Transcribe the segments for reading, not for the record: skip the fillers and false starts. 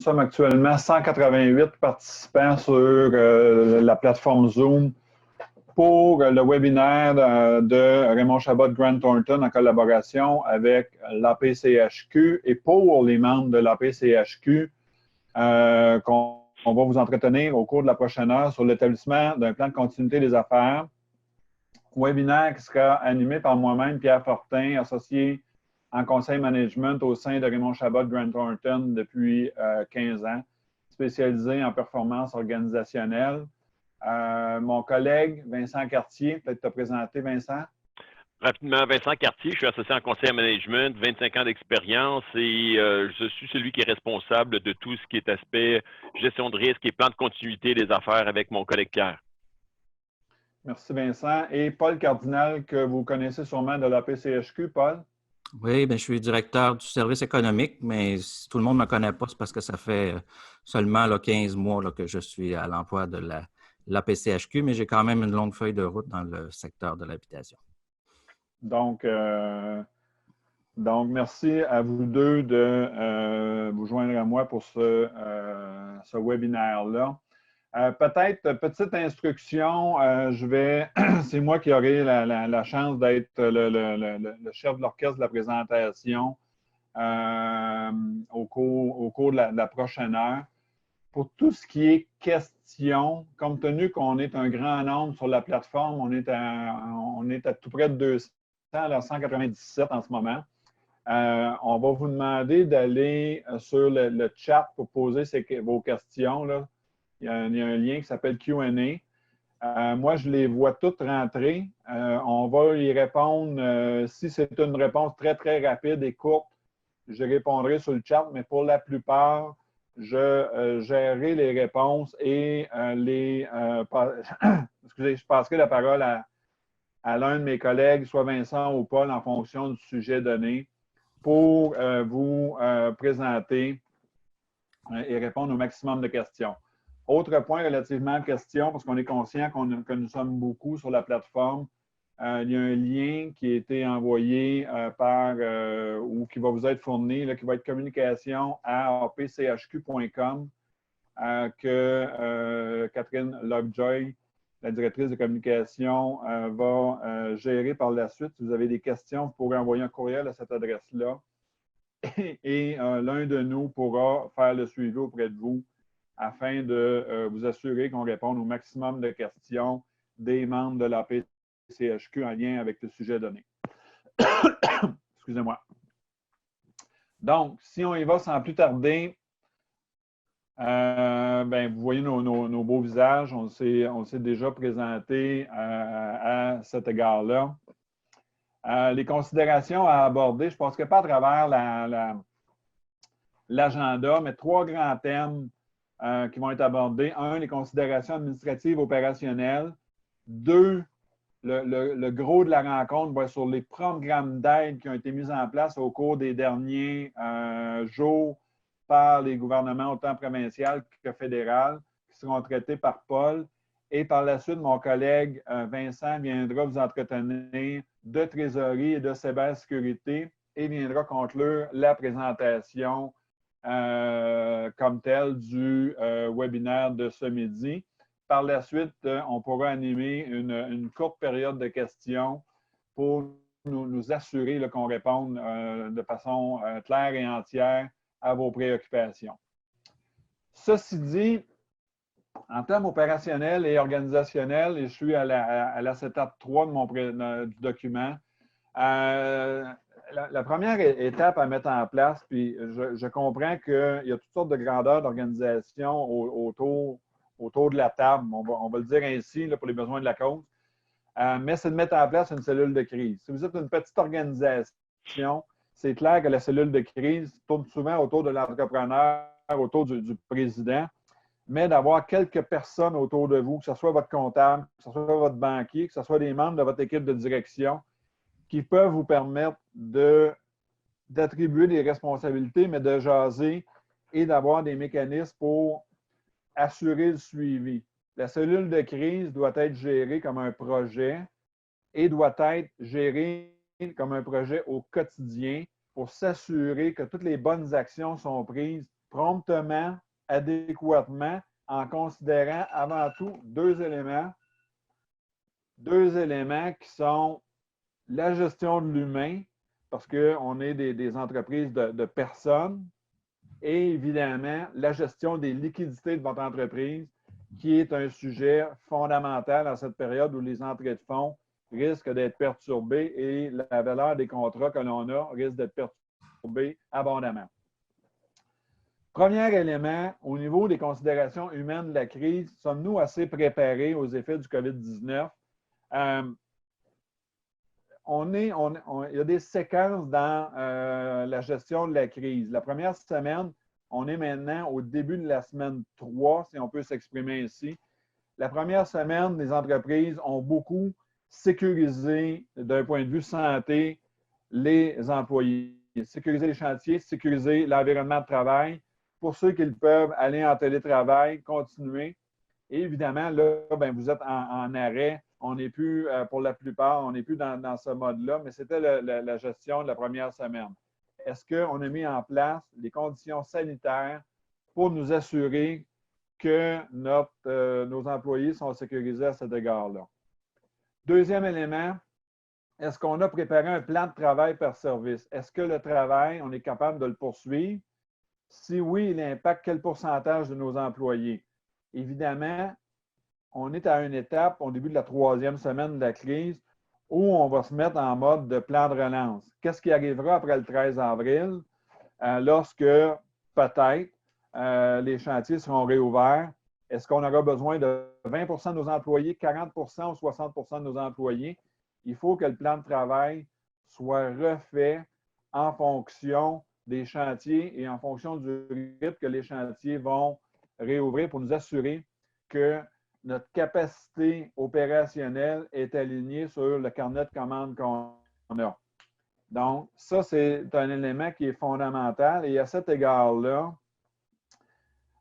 sommes actuellement 188 participants sur la plateforme Zoom pour le webinaire de Raymond Chabot Grant Thornton en collaboration avec l'APCHQ et pour les membres de l'APCHQ qu'on va vous entretenir au cours de la prochaine heure sur l'établissement d'un plan de continuité des affaires. Webinaire qui sera animé par moi-même, Pierre Fortin, associé en conseil management au sein de Raymond Chabot Grant Thornton depuis 15 ans, spécialisé en performance organisationnelle. Mon collègue Vincent Cartier, peut-être te présenter, Vincent. Rapidement, Vincent Cartier, je suis associé en conseil en management, 25 ans d'expérience et je suis celui qui est responsable de tout ce qui est aspect gestion de risque et plan de continuité des affaires avec mon collègue Pierre. Merci Vincent. Et Paul Cardinal, que vous connaissez sûrement de la PCHQ, Paul? Oui, bien, je suis directeur du service économique, mais si tout le monde ne me connaît pas, c'est parce que ça fait seulement 15 mois que je suis à l'emploi de la PCHQ, mais j'ai quand même une longue feuille de route dans le secteur de l'habitation. Donc, merci à vous deux de vous joindre à moi pour ce webinaire-là. Peut-être, petite instruction, c'est moi qui aurai la chance d'être le chef de l'orchestre de la présentation au cours de la prochaine heure. Pour tout ce qui est questions, compte tenu qu'on est un grand nombre sur la plateforme, on est à tout près de 200, alors 197 en ce moment. On va vous demander d'aller sur le chat pour poser vos questions, là. Il y a un lien qui s'appelle Q&A. Moi, je les vois toutes rentrer. On va y répondre. Si c'est une réponse très, très rapide et courte, je répondrai sur le chat, mais pour la plupart, je gérerai les réponses et excusez, je passerai la parole à l'un de mes collègues, soit Vincent ou Paul, en fonction du sujet donné, pour vous présenter et répondre au maximum de questions. Autre point relativement à questions, parce qu'on est conscient que nous sommes beaucoup sur la plateforme, il y a un lien qui a été envoyé ou qui va vous être fourni, là, qui va être communication@apchq.com que Catherine Lovejoy, la directrice de communication, va gérer par la suite. Si vous avez des questions, vous pourrez envoyer un courriel à cette adresse-là et l'un de nous pourra faire le suivi auprès de vous afin de vous assurer qu'on réponde au maximum de questions des membres de la PCHQ en lien avec le sujet donné. Excusez-moi. Donc, si on y va sans plus tarder, vous voyez nos beaux visages. On s'est déjà présenté à cet égard-là. Les considérations à aborder, je pense que pas à travers l'agenda, mais 3 grands thèmes qui vont être abordés. 1, les considérations administratives opérationnelles. 2, le gros de la rencontre va être sur les programmes d'aide qui ont été mis en place au cours des derniers jours par les gouvernements autant provinciaux que fédéral, qui seront traités par Paul. Et par la suite, mon collègue Vincent viendra vous entretenir de trésorerie et de cybersécurité et viendra conclure la présentation comme telle du webinaire de ce midi. Par la suite, on pourra animer une courte période de questions pour nous assurer qu'on réponde de façon claire et entière à vos préoccupations. Ceci dit, en termes opérationnels et organisationnels, et je suis à la étape 3 du document, la première étape à mettre en place, puis je comprends qu'il y a toutes sortes de grandeurs d'organisation autour de la table, on va le dire ainsi là, pour les besoins de la cause, mais c'est de mettre en place une cellule de crise. Si vous êtes une petite organisation, c'est clair que la cellule de crise tourne souvent autour de l'entrepreneur, autour du président, mais d'avoir quelques personnes autour de vous, que ce soit votre comptable, que ce soit votre banquier, que ce soit des membres de votre équipe de direction, qui peuvent vous permettre d'attribuer des responsabilités, mais de jaser et d'avoir des mécanismes pour assurer le suivi. La cellule de crise doit être gérée comme un projet et doit être gérée comme un projet au quotidien pour s'assurer que toutes les bonnes actions sont prises promptement, adéquatement, en considérant avant tout deux éléments qui sont la gestion de l'humain, parce qu'on est des entreprises de personnes, et évidemment, la gestion des liquidités de votre entreprise, qui est un sujet fondamental dans cette période où les entrées de fonds risquent d'être perturbées et la valeur des contrats que l'on a risque d'être perturbée abondamment. Premier élément, au niveau des considérations humaines de la crise, sommes-nous assez préparés aux effets du COVID-19? Il y a des séquences dans la gestion de la crise. La première semaine, on est maintenant au début de la semaine 3, si on peut s'exprimer ainsi. La première semaine, les entreprises ont beaucoup sécurisé, d'un point de vue santé, les employés. Sécuriser les chantiers, sécuriser l'environnement de travail. Pour ceux qui peuvent aller en télétravail, continuer. Et évidemment, là, ben, vous êtes en arrêt. On n'est plus, pour la plupart, on n'est plus dans ce mode-là, mais c'était la gestion de la première semaine. Est-ce qu'on a mis en place les conditions sanitaires pour nous assurer que nos employés sont sécurisés à cet égard-là? Deuxième élément, est-ce qu'on a préparé un plan de travail par service? Est-ce que le travail, on est capable de le poursuivre? Si oui, il impacte quel pourcentage de nos employés? Évidemment, on est à une étape, au début de la troisième semaine de la crise, où on va se mettre en mode de plan de relance. Qu'est-ce qui arrivera après le 13 avril, lorsque peut-être les chantiers seront réouverts? Est-ce qu'on aura besoin de 20 de nos employés, 40 ou 60 de nos employés? Il faut que le plan de travail soit refait en fonction des chantiers et en fonction du rythme que les chantiers vont réouvrir pour nous assurer que notre capacité opérationnelle est alignée sur le carnet de commandes qu'on a. Donc, ça, c'est un élément qui est fondamental. Et à cet égard-là,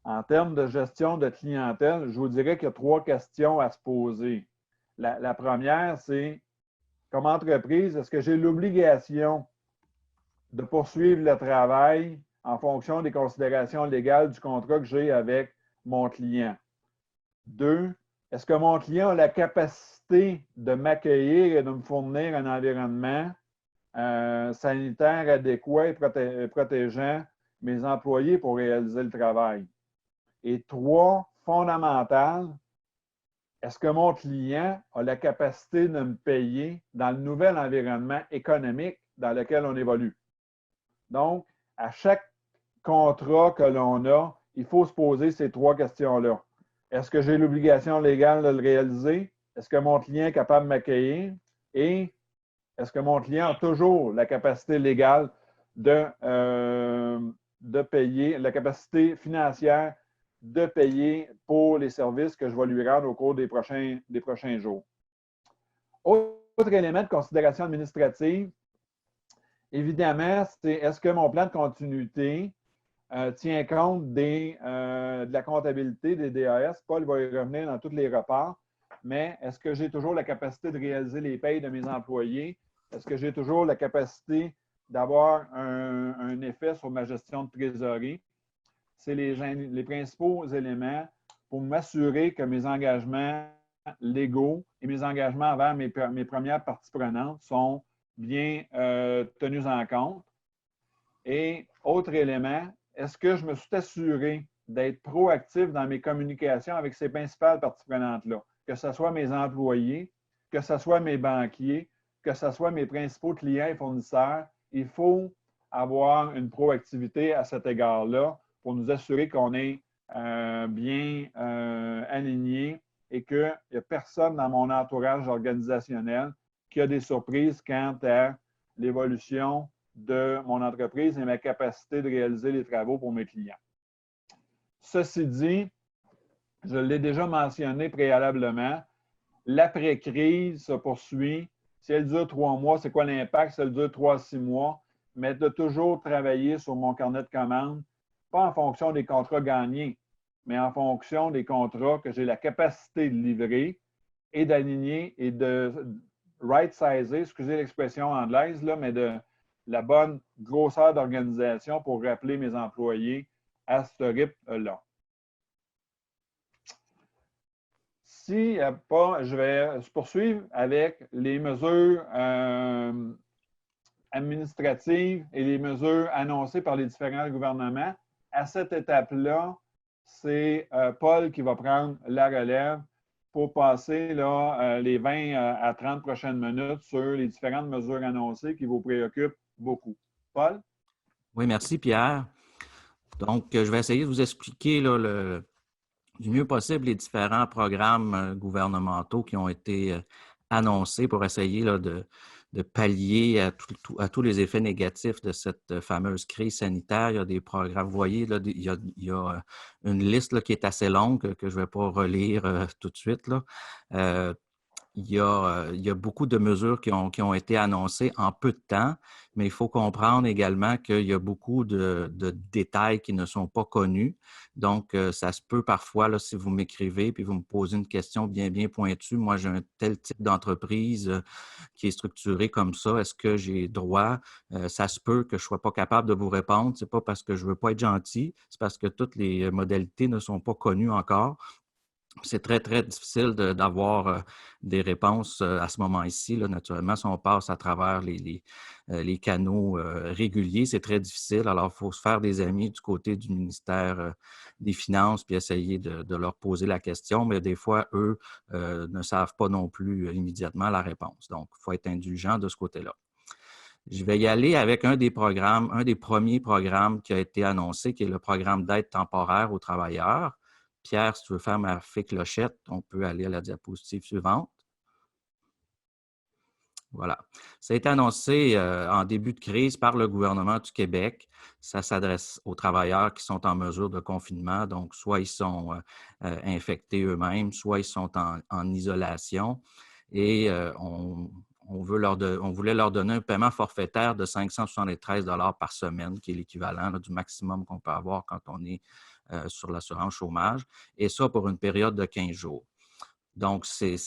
en termes de gestion de clientèle, je vous dirais qu'il y a 3 questions à se poser. La première, c'est, comme entreprise, est-ce que j'ai l'obligation de poursuivre le travail en fonction des considérations légales du contrat que j'ai avec mon client? 2, est-ce que mon client a la capacité de m'accueillir et de me fournir un environnement sanitaire adéquat et protégeant mes employés pour réaliser le travail? Et 3, fondamental, est-ce que mon client a la capacité de me payer dans le nouvel environnement économique dans lequel on évolue? Donc, à chaque contrat que l'on a, il faut se poser ces 3 questions-là. Est-ce que j'ai l'obligation légale de le réaliser? Est-ce que mon client est capable de m'accueillir? Et est-ce que mon client a toujours la capacité légale de payer, la capacité financière de payer pour les services que je vais lui rendre au cours des prochains jours? Autre élément de considération administrative, évidemment, c'est est-ce que mon plan de continuité tient compte de la comptabilité des DAS. Paul va y revenir dans tous les reports, mais est-ce que j'ai toujours la capacité de réaliser les payes de mes employés? Est-ce que j'ai toujours la capacité d'avoir un effet sur ma gestion de trésorerie? C'est les principaux éléments pour m'assurer que mes engagements légaux et mes engagements envers mes premières parties prenantes sont bien tenus en compte. Et autre élément, est-ce que je me suis assuré d'être proactif dans mes communications avec ces principales parties prenantes-là? Que ce soit mes employés, que ce soit mes banquiers, que ce soit mes principaux clients et fournisseurs, il faut avoir une proactivité à cet égard-là pour nous assurer qu'on est bien aligné et qu'il n'y a personne dans mon entourage organisationnel qui a des surprises quant à l'évolution de mon entreprise et ma capacité de réaliser les travaux pour mes clients. Ceci dit, je l'ai déjà mentionné préalablement, l'après-crise se poursuit. Si elle dure 3 mois, c'est quoi l'impact? Si elle dure 3 à 6 mois, mais de toujours travailler sur mon carnet de commandes, pas en fonction des contrats gagnés, mais en fonction des contrats que j'ai la capacité de livrer et d'aligner et de right-sizer, excusez l'expression anglaise, là, mais de la bonne grosseur d'organisation pour rappeler mes employés à ce RIP-là. Si pas, je vais poursuivre avec les mesures administratives et les mesures annoncées par les différents gouvernements. À cette étape-là, c'est Paul qui va prendre la relève pour passer là, les 20 à 30 prochaines minutes sur les différentes mesures annoncées qui vous préoccupent beaucoup. Paul? Oui, merci Pierre. Donc, je vais essayer de vous expliquer là, du mieux possible les différents programmes gouvernementaux qui ont été annoncés pour essayer là, de pallier à tous les effets négatifs de cette fameuse crise sanitaire. Il y a des programmes, vous voyez, là, il y a une liste là, qui est assez longue que je ne vais pas relire tout de suite. Là. Il y a beaucoup de mesures qui ont été annoncées en peu de temps, mais il faut comprendre également qu'il y a beaucoup de détails qui ne sont pas connus. Donc, ça se peut parfois, là, si vous m'écrivez puis vous me posez une question bien pointue, moi, j'ai un tel type d'entreprise qui est structurée comme ça, est-ce que j'ai droit? Ça se peut que je ne sois pas capable de vous répondre. Ce n'est pas parce que je ne veux pas être gentil, c'est parce que toutes les modalités ne sont pas connues encore. C'est très, très difficile d'avoir des réponses à ce moment-ci. Naturellement, si on passe à travers les canaux réguliers, c'est très difficile. Alors, il faut se faire des amis du côté du ministère des Finances puis essayer de leur poser la question. Mais des fois, eux ne savent pas non plus immédiatement la réponse. Donc, il faut être indulgent de ce côté-là. Je vais y aller avec un des premiers programmes qui a été annoncé, qui est le programme d'aide temporaire aux travailleurs. Pierre, si tu veux faire ma fée clochette, on peut aller à la diapositive suivante. Voilà. Ça a été annoncé en début de crise par le gouvernement du Québec. Ça s'adresse aux travailleurs qui sont en mesure de confinement, donc soit ils sont infectés eux-mêmes, soit ils sont en isolation. Et on voulait leur donner un paiement forfaitaire de 573 $ par semaine, qui est l'équivalent du maximum qu'on peut avoir quand on est sur l'assurance chômage, et ça pour une période de 15 jours. Donc, c'est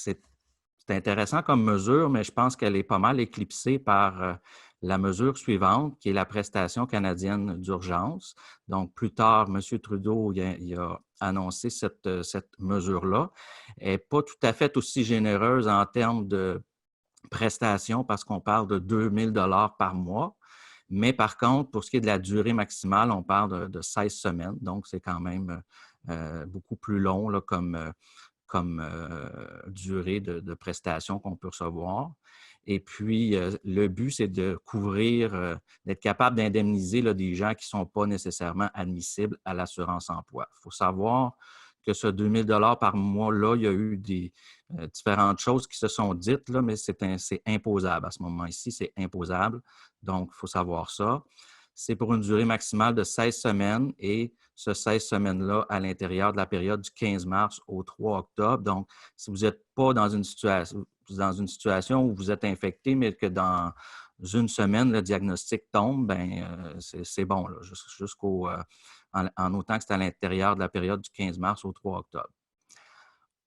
intéressant comme mesure, mais je pense qu'elle est pas mal éclipsée par la mesure suivante, qui est la prestation canadienne d'urgence. Donc, plus tard, M. Trudeau il a annoncé cette mesure-là. Elle n'est pas tout à fait aussi généreuse en termes de prestations parce qu'on parle de 2 000 $ par mois. Mais par contre, pour ce qui est de la durée maximale, on parle de 16 semaines. Donc, c'est quand même beaucoup plus long là, comme durée de prestation qu'on peut recevoir. Et puis, le but, c'est de couvrir, d'être capable d'indemniser des gens qui ne sont pas nécessairement admissibles à l'assurance-emploi. Il faut savoir que ce 2 000 $ par mois-là, il y a eu différentes choses qui se sont dites, là, mais c'est imposable. À ce moment-ci, c'est imposable. Donc, il faut savoir ça. C'est pour une durée maximale de 16 semaines et ce 16 semaines-là à l'intérieur de la période du 15 mars au 3 octobre. Donc, si vous n'êtes pas dans une situation où vous êtes infecté, mais que dans une semaine, le diagnostic tombe, ben c'est bon, là, en autant que c'est à l'intérieur de la période du 15 mars au 3 octobre.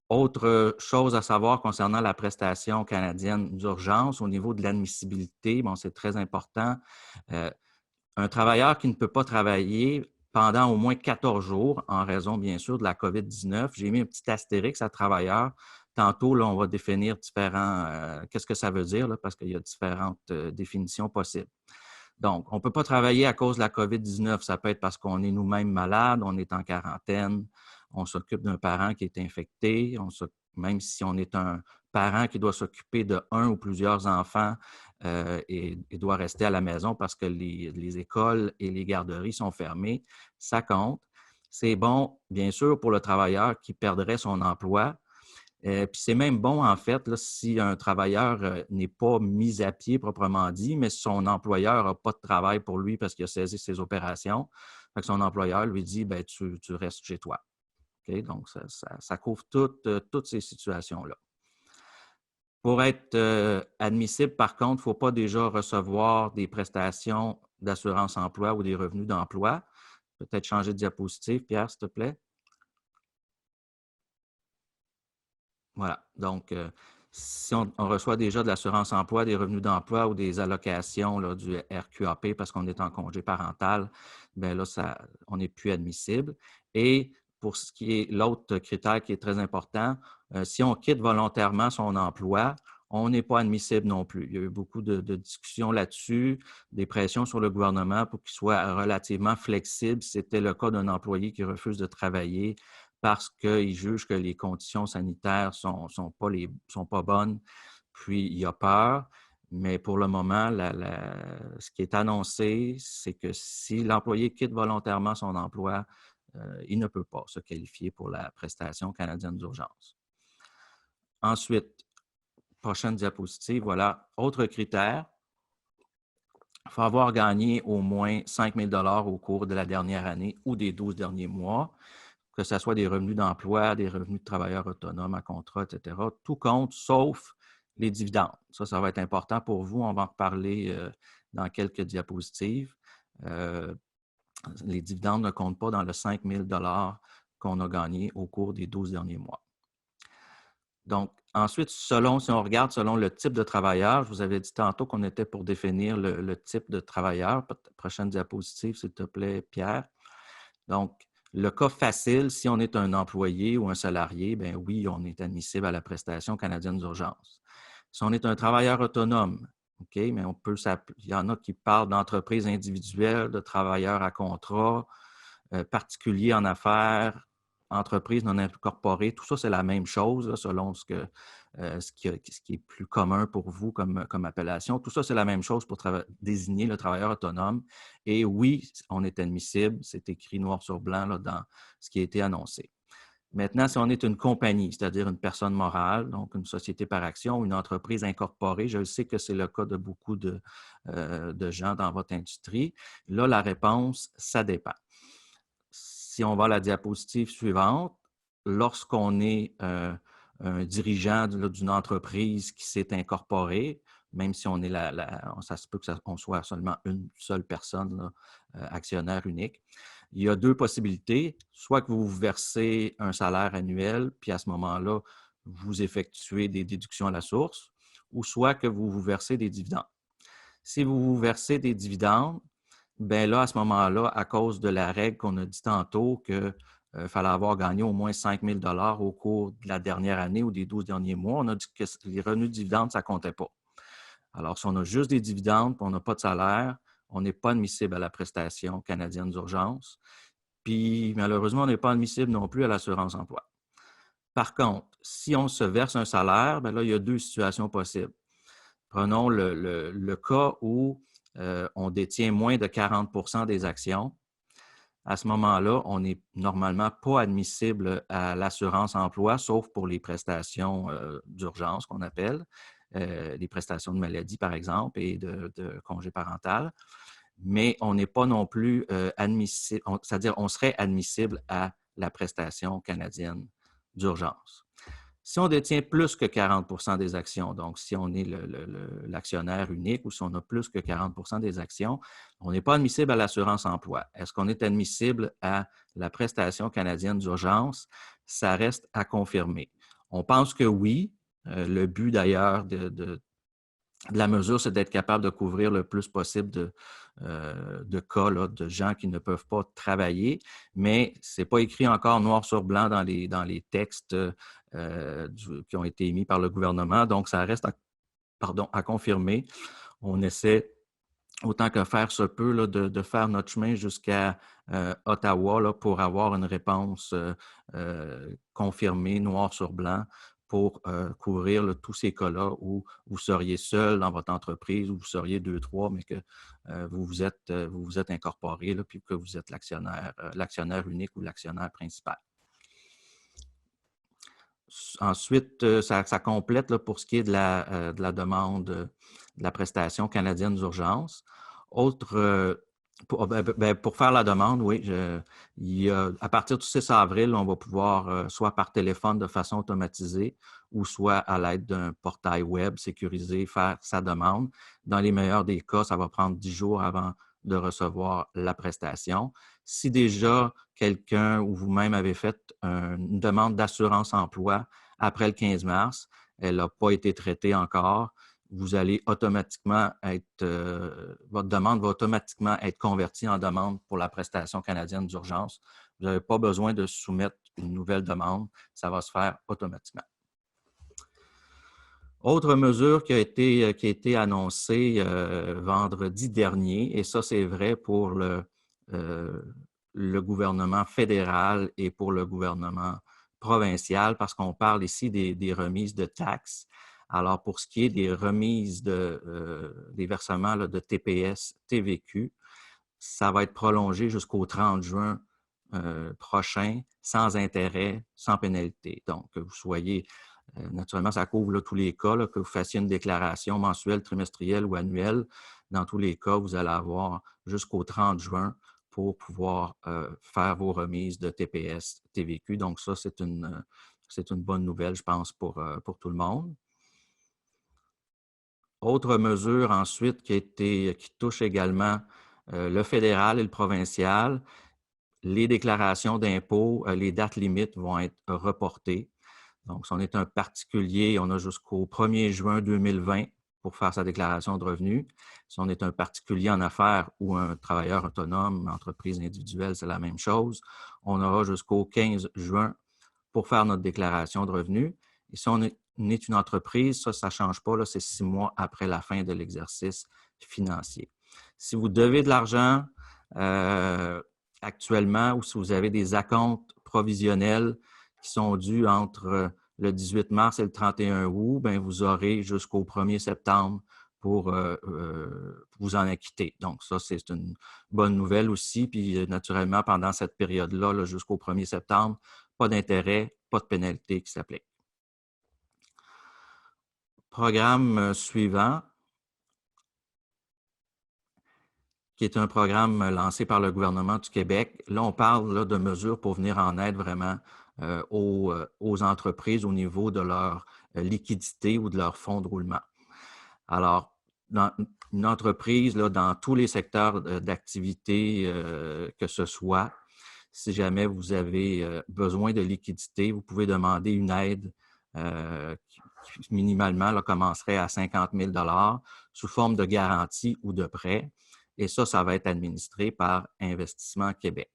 Autre chose à savoir concernant la prestation canadienne d'urgence au niveau de l'admissibilité, bon, c'est très important. Un travailleur qui ne peut pas travailler pendant au moins 14 jours, en raison, bien sûr, de la COVID-19, j'ai mis un petit astérix à travailleur. Tantôt, là, on va définir qu'est-ce que ça veut dire, là, parce qu'il y a différentes définitions possibles. Donc, on ne peut pas travailler à cause de la COVID-19. Ça peut être parce qu'on est nous-mêmes malades, on est en quarantaine, on s'occupe d'un parent qui est infecté, même si on est un parent qui doit s'occuper de un ou plusieurs enfants et doit rester à la maison parce que les écoles et les garderies sont fermées, ça compte. C'est bon, bien sûr, pour le travailleur qui perdrait son emploi. Puis c'est même bon, en fait, là, si un travailleur n'est pas mis à pied proprement dit, mais son employeur n'a pas de travail pour lui parce qu'il a saisi ses opérations. Fait que son employeur lui dit, ben, tu restes chez toi. Okay? Donc, ça couvre toutes ces situations-là. Pour être admissible, par contre, il ne faut pas déjà recevoir des prestations d'assurance-emploi ou des revenus d'emploi. Peut-être changer de diapositive, Pierre, s'il te plaît. Voilà. Donc, Si on reçoit déjà de l'assurance emploi, des revenus d'emploi ou des allocations là, du RQAP parce qu'on est en congé parental, bien là, on n'est plus admissible. Et pour ce qui est l'autre critère qui est très important, si on quitte volontairement son emploi, on n'est pas admissible non plus. Il y a eu beaucoup de discussions là-dessus, des pressions sur le gouvernement pour qu'il soit relativement flexible si c'était le cas d'un employé qui refuse de travailler parce qu'il juge que les conditions sanitaires ne sont pas bonnes, puis il a peur. Mais pour le moment, ce qui est annoncé, c'est que si l'employé quitte volontairement son emploi, il ne peut pas se qualifier pour la prestation canadienne d'urgence. Ensuite, prochaine diapositive, voilà, autre critère. Il faut avoir gagné au moins 5 000 $ au cours de la dernière année ou des 12 derniers mois, que ce soit des revenus d'emploi, des revenus de travailleurs autonomes à contrat, etc. Tout compte, sauf les dividendes. Ça va être important pour vous. On va en reparler dans quelques diapositives. Les dividendes ne comptent pas dans le 5 000 $ qu'on a gagné au cours des 12 derniers mois. Donc, ensuite, si on regarde selon le type de travailleur, je vous avais dit tantôt qu'on était pour définir le type de travailleur. Prochaine diapositive, s'il te plaît, Pierre. Donc, le cas facile, si on est un employé ou un salarié, bien oui, on est admissible à la prestation canadienne d'urgence. Si on est un travailleur autonome, OK, mais il y en a qui parlent d'entreprise individuelle, de travailleurs à contrat, particulier en affaires, entreprise non incorporée, tout ça, c'est la même chose là, selon ce qui est plus commun pour vous comme appellation. Tout ça, c'est la même chose pour désigner le travailleur autonome. Et oui, on est admissible, c'est écrit noir sur blanc là, dans ce qui a été annoncé. Maintenant, si on est une compagnie, c'est-à-dire une personne morale, donc une société par action, une entreprise incorporée, je sais que c'est le cas de beaucoup de gens dans votre industrie, là, la réponse, ça dépend. Si on va à la diapositive suivante, lorsqu'on est un dirigeant d'une entreprise qui s'est incorporée, même si on est ça se peut qu'on soit seulement une seule personne, là, actionnaire unique, il y a deux possibilités. Soit que vous versez un salaire annuel, puis à ce moment-là, vous effectuez des déductions à la source, ou soit que vous versez des dividendes. Si vous versez des dividendes, bien là, à ce moment-là, à cause de la règle qu'on a dit tantôt qu'il fallait avoir gagné au moins 5 000 $ au cours de la dernière année ou des 12 derniers mois, on a dit que les revenus de dividendes, ça ne comptait pas. Alors, si on a juste des dividendes et on n'a pas de salaire, on n'est pas admissible à la prestation canadienne d'urgence. Puis, malheureusement, on n'est pas admissible non plus à l'assurance emploi. Par contre, si on se verse un salaire, bien là, il y a deux situations possibles. Prenons le cas où on détient moins de 40 % des actions. À ce moment-là, on n'est normalement pas admissible à l'assurance emploi, sauf pour les prestations d'urgence qu'on appelle, les prestations de maladie, par exemple, et de congé parental. Mais on n'est pas non plus admissible, c'est-à-dire on serait admissible à la prestation canadienne d'urgence. Si on détient plus que 40 % des actions, donc si on est l'actionnaire unique ou si on a plus que 40 % des actions, on n'est pas admissible à l'assurance emploi. Est-ce qu'on est admissible à la prestation canadienne d'urgence? Ça reste à confirmer. On pense que oui. Le but d'ailleurs de la mesure, c'est d'être capable de couvrir le plus possible de cas là, de gens qui ne peuvent pas travailler, mais ce n'est pas écrit encore noir sur blanc dans les textes qui ont été émis par le gouvernement. Donc, ça reste à confirmer. On essaie, autant que faire se peut, là, de faire notre chemin jusqu'à Ottawa là, pour avoir une réponse confirmée, noir sur blanc, pour couvrir là, tous ces cas-là où vous seriez seul dans votre entreprise, où vous seriez 2, 3, mais que vous vous êtes incorporé, là, puis que vous êtes l'actionnaire unique ou l'actionnaire principal. Ensuite, ça complète là, pour ce qui est de la demande de la prestation canadienne d'urgence. Pour faire la demande, oui, à partir du 6 avril, on va pouvoir, soit par téléphone de façon automatisée ou soit à l'aide d'un portail web sécurisé, faire sa demande. Dans les meilleurs des cas, ça va prendre 10 jours avant de recevoir la prestation. Si déjà quelqu'un ou vous-même avez fait une demande d'assurance emploi après le 15 mars, elle n'a pas été traitée encore, vous allez automatiquement votre demande va automatiquement être convertie en demande pour la prestation canadienne d'urgence. Vous n'avez pas besoin de soumettre une nouvelle demande, ça va se faire automatiquement. Autre mesure qui a été annoncée vendredi dernier, et ça c'est vrai pour le gouvernement fédéral et pour le gouvernement provincial, parce qu'on parle ici des remises de taxes. Alors, pour ce qui est des remises des versements là, de TPS, TVQ, ça va être prolongé jusqu'au 30 juin prochain, sans intérêt, sans pénalité. Donc, que vous soyez, naturellement, ça couvre là, tous les cas, là, que vous fassiez une déclaration mensuelle, trimestrielle ou annuelle. Dans tous les cas, vous allez avoir jusqu'au 30 juin pour pouvoir faire vos remises de TPS, TVQ. Donc, ça, c'est une bonne nouvelle, je pense, pour tout le monde. Autre mesure ensuite qui touche également le fédéral et le provincial, les déclarations d'impôts, les dates limites vont être reportées. Donc, si on est un particulier, on a jusqu'au 1er juin 2020 pour faire sa déclaration de revenus. Si on est un particulier en affaires ou un travailleur autonome, entreprise individuelle, c'est la même chose. On aura jusqu'au 15 juin pour faire notre déclaration de revenus. Et si on est une entreprise, ça ne change pas, c'est 6 mois après la fin de l'exercice financier. Si vous devez de l'argent actuellement ou si vous avez des acomptes provisionnels qui sont dus entre le 18 mars et le 31 août, bien, vous aurez jusqu'au 1er septembre pour vous en acquitter. Donc, ça, c'est une bonne nouvelle aussi. Puis, naturellement, pendant cette période-là, là, jusqu'au 1er septembre, pas d'intérêt, pas de pénalité qui s'applique. Programme suivant, qui est un programme lancé par le gouvernement du Québec. Là, on parle là, de mesures pour venir en aide vraiment aux entreprises au niveau de leur liquidité ou de leur fonds de roulement. Alors, dans une entreprise, là, dans tous les secteurs d'activité que ce soit, si jamais vous avez besoin de liquidité, vous pouvez demander une aide qui minimalement là, commencerait à 50 000 $ sous forme de garantie ou de prêt. Et ça va être administré par Investissement Québec.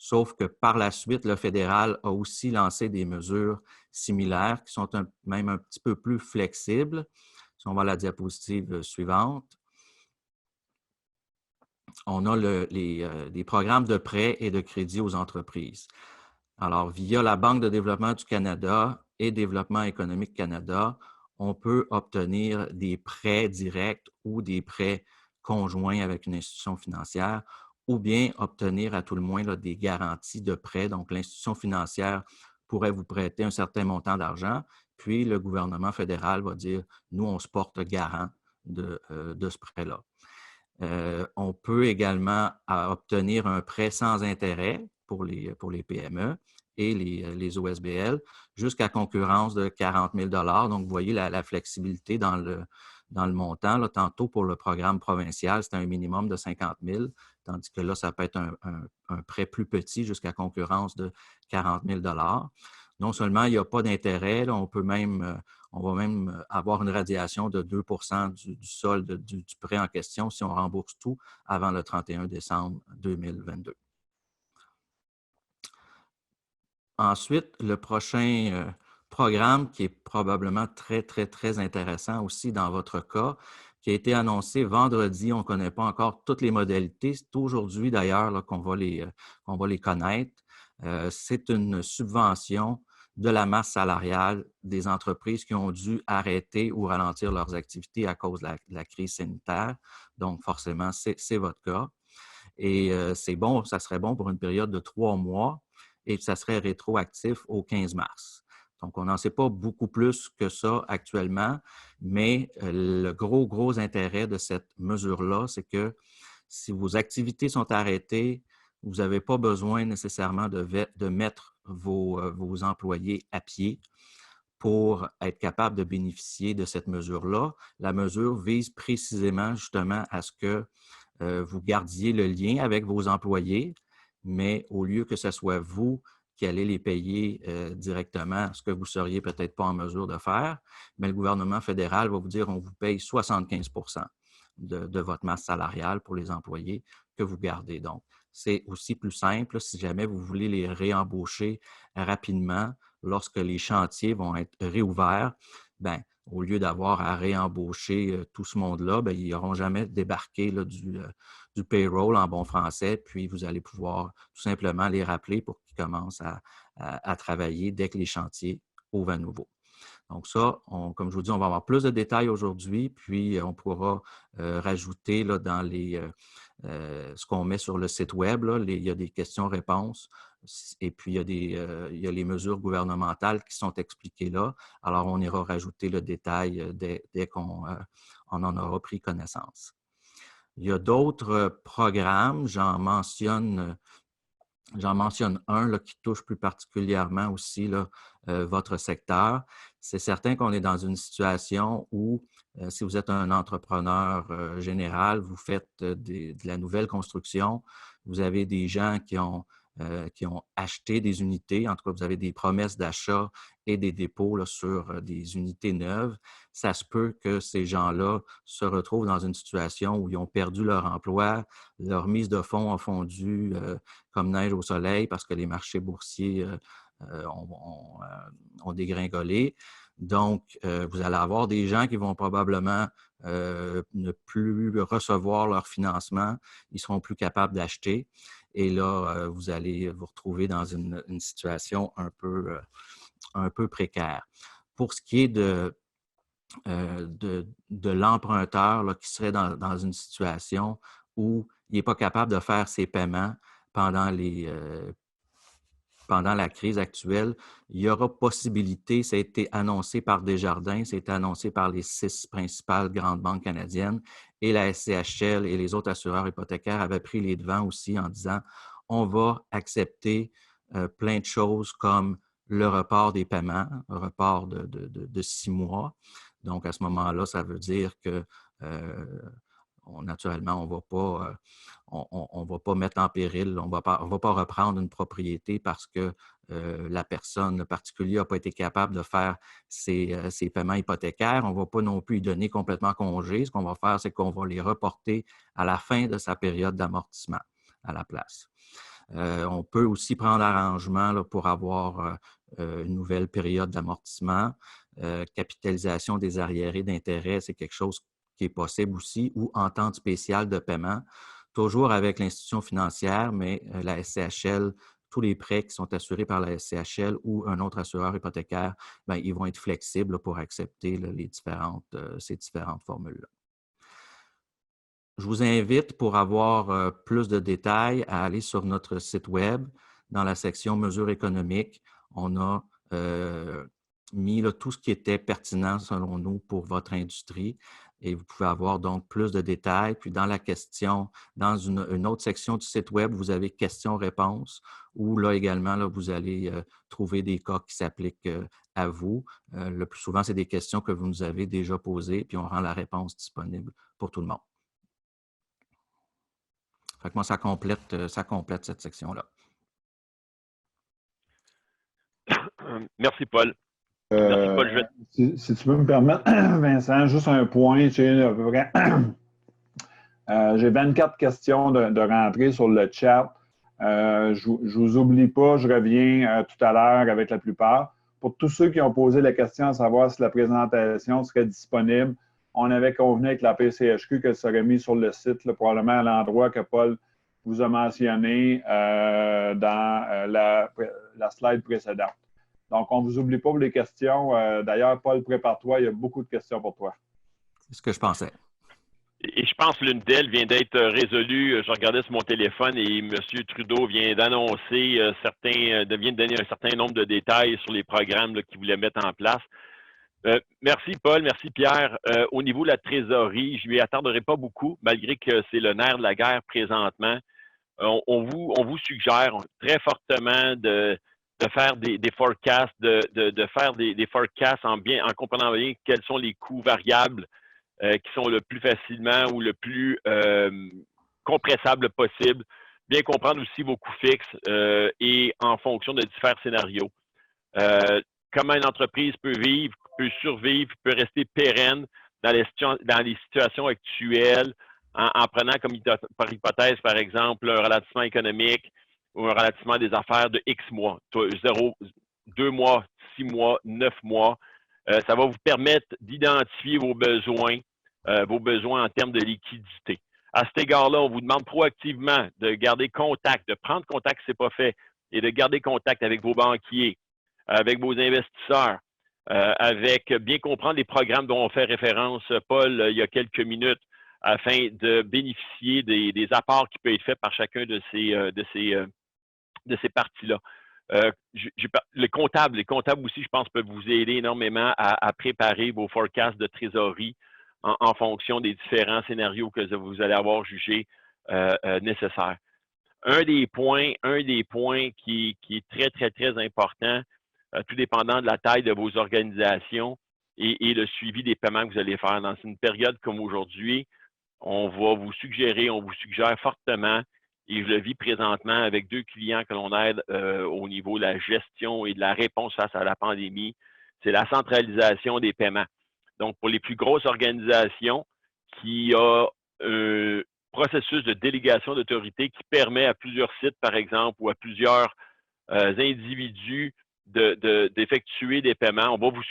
Sauf que par la suite, le fédéral a aussi lancé des mesures similaires qui sont même un petit peu plus flexibles. Si on va à la diapositive suivante, on a des programmes de prêts et de crédit aux entreprises. Alors, via la Banque de développement du Canada et Développement économique Canada, on peut obtenir des prêts directs ou des prêts conjoints avec une institution financière ou bien obtenir à tout le moins là, des garanties de prêt. Donc, l'institution financière pourrait vous prêter un certain montant d'argent, puis le gouvernement fédéral va dire « nous, on se porte garant de ce prêt-là ». On peut également obtenir un prêt sans intérêt pour les PME et les OSBL jusqu'à concurrence de 40 000 $. Donc, vous voyez la flexibilité dans le montant. Là, tantôt, pour le programme provincial, c'était un minimum de 50 000 $, tandis que là, ça peut être un prêt plus petit jusqu'à concurrence de 40 000 $. Non seulement il n'y a pas d'intérêt, on va même avoir une radiation de 2 % du solde du prêt en question si on rembourse tout avant le 31 décembre 2022. Ensuite, le prochain programme qui est probablement très, très, très intéressant aussi dans votre cas, qui a été annoncé vendredi. On ne connaît pas encore toutes les modalités. C'est aujourd'hui d'ailleurs qu'on va les connaître. C'est une subvention de la masse salariale des entreprises qui ont dû arrêter ou ralentir leurs activités à cause de la crise sanitaire. Donc, forcément, c'est votre cas. Et c'est bon, ça serait bon pour une période de 3 mois et ça serait rétroactif au 15 mars. Donc, on n'en sait pas beaucoup plus que ça actuellement, mais le gros intérêt de cette mesure-là, c'est que si vos activités sont arrêtées, vous n'avez pas besoin nécessairement de mettre vos employés à pied pour être capable de bénéficier de cette mesure-là. La mesure vise précisément justement à ce que vous gardiez le lien avec vos employés, mais au lieu que ce soit vous qui allez les payer directement, ce que vous ne seriez peut-être pas en mesure de faire, mais le gouvernement fédéral va vous dire on vous paye 75 de votre masse salariale pour les employés que vous gardez. Donc, c'est aussi plus simple si jamais vous voulez les réembaucher rapidement lorsque les chantiers vont être réouverts. Bien, au lieu d'avoir à réembaucher tout ce monde-là, bien, ils n'auront jamais débarqué là, du payroll en bon français, puis vous allez pouvoir tout simplement les rappeler pour qu'ils commencent à travailler dès que les chantiers ouvrent à nouveau. Donc ça, comme je vous dis, on va avoir plus de détails aujourd'hui, puis on pourra rajouter là, dans ce qu'on met sur le site web, là, il y a des questions-réponses et puis il y a les mesures gouvernementales qui sont expliquées là. Alors, on ira rajouter le détail dès qu'on en aura pris connaissance. Il y a d'autres programmes, j'en mentionne un là, qui touche plus particulièrement aussi là, votre secteur. C'est certain qu'on est dans une situation où, si vous êtes un entrepreneur général, vous faites de la nouvelle construction, vous avez des gens qui ont acheté des unités, en tout cas, vous avez des promesses d'achat et des dépôts là, sur des unités neuves. Ça se peut que ces gens-là se retrouvent dans une situation où ils ont perdu leur emploi, leur mise de fonds a fondu comme neige au soleil parce que les marchés boursiers ont dégringolé. Donc, vous allez avoir des gens qui vont probablement ne plus recevoir leur financement, ils ne seront plus capables d'acheter. Et là, vous allez vous retrouver dans une situation un peu précaire. Pour ce qui est de l'emprunteur là, qui serait dans une situation où il n'est pas capable de faire ses paiements pendant la crise actuelle, il y aura possibilité, ça a été annoncé par Desjardins, ça a été annoncé par les 6 principales grandes banques canadiennes et la SCHL et les autres assureurs hypothécaires avaient pris les devants aussi en disant on va accepter plein de choses comme le report des paiements, un report de 6 mois. Donc, à ce moment-là, ça veut dire que naturellement, on va pas mettre en péril, on va pas reprendre une propriété parce que la personne, le particulier, n'a pas été capable de faire ses paiements hypothécaires. On ne va pas non plus lui donner complètement congé. Ce qu'on va faire, c'est qu'on va les reporter à la fin de sa période d'amortissement à la place. On peut aussi prendre arrangement là, pour avoir une nouvelle période d'amortissement. Capitalisation des arriérés d'intérêt, c'est quelque chose qui est possible aussi, ou entente spéciale de paiement, toujours avec l'institution financière, mais la SCHL, tous les prêts qui sont assurés par la SCHL ou un autre assureur hypothécaire, bien, ils vont être flexibles là, pour accepter là, ces différentes formules-là. Je vous invite, pour avoir plus de détails, à aller sur notre site web. Dans la section mesures économiques, on a mis là, tout ce qui était pertinent, selon nous, pour votre industrie. Et vous pouvez avoir donc plus de détails. Puis dans la question, dans une autre section du site web, vous avez questions-réponses, où là également, là, vous allez trouver des cas qui s'appliquent à vous. Le plus souvent, c'est des questions que vous nous avez déjà posées, puis on rend la réponse disponible pour tout le monde. Fait que moi, ça complète cette section-là. Merci, Paul. Merci, Paul. Si tu peux me permettre, Vincent, juste un point. J'ai à peu près j'ai 24 questions de rentrée sur le chat. Je ne vous oublie pas, je reviens tout à l'heure avec la plupart. Pour tous ceux qui ont posé la question à savoir si la présentation serait disponible, on avait convenu avec la PCHQ qu'elle serait mise sur le site, là, probablement à l'endroit que Paul vous a mentionné dans la slide précédente. Donc, on ne vous oublie pas pour les questions. D'ailleurs, Paul, prépare-toi, il y a beaucoup de questions pour toi. C'est ce que je pensais. Et je pense que l'une d'elles vient d'être résolue. Je regardais sur mon téléphone et M. Trudeau vient d'annoncer vient de donner un certain nombre de détails sur les programmes qu'il voulait mettre en place. Merci, Paul. Merci, Pierre. Au niveau de la trésorerie, je ne m'y attarderai pas beaucoup, malgré que c'est le nerf de la guerre présentement. On vous suggère très fortement de faire des forecasts, de faire des forecasts en comprenant bien quels sont les coûts variables qui sont le plus facilement ou le plus compressables possible. bien comprendre aussi vos coûts fixes et en fonction de différents scénarios. Comment une entreprise peut vivre, peut survivre, peut rester pérenne dans les situations actuelles en prenant comme par hypothèse, par exemple, un ralentissement économique ou un ralentissement des affaires de X mois, 0, 2 mois, 6 mois, 9 mois. Ça va vous permettre d'identifier vos besoins en termes de liquidité. À cet égard-là, on vous demande proactivement de garder contact, de prendre contact si ce n'est pas fait, et de garder contact avec vos banquiers, avec vos investisseurs, avec bien comprendre les programmes dont on fait référence, Paul, il y a quelques minutes, afin de bénéficier des apports qui peuvent être faits par chacun de ces parties-là. Les comptables aussi, je pense, peuvent vous aider énormément à préparer vos forecasts de trésorerie en fonction des différents scénarios que vous allez avoir jugés nécessaires. Un des points qui est très, très, très important, tout dépendant de la taille de vos organisations et le suivi des paiements que vous allez faire. Dans une période comme aujourd'hui, on vous suggère fortement, et je le vis présentement avec 2 clients que l'on aide au niveau de la gestion et de la réponse face à la pandémie, c'est la centralisation des paiements. Donc, pour les plus grosses organisations, qui a un processus de délégation d'autorité qui permet à plusieurs sites, par exemple, ou à plusieurs individus d'effectuer des paiements, on va vous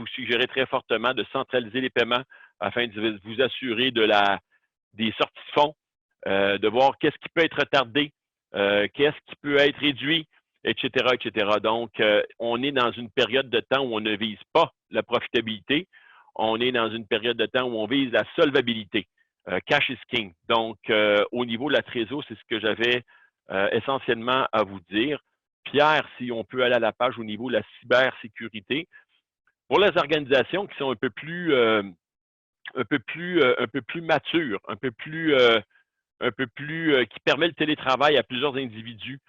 suggérer très fortement de centraliser les paiements afin de vous assurer des sorties de fonds, de voir qu'est-ce qui peut être retardé, qu'est-ce qui peut être réduit, etc., etc. Donc, on est dans une période de temps où on ne vise pas la profitabilité, on est dans une période de temps où on vise la solvabilité. Cash is king. Donc, au niveau de la trésor, c'est ce que j'avais essentiellement à vous dire. Pierre, si on peut aller à la page au niveau de la cybersécurité. Pour les organisations qui sont un peu plus matures, qui permet le télétravail à plusieurs individus,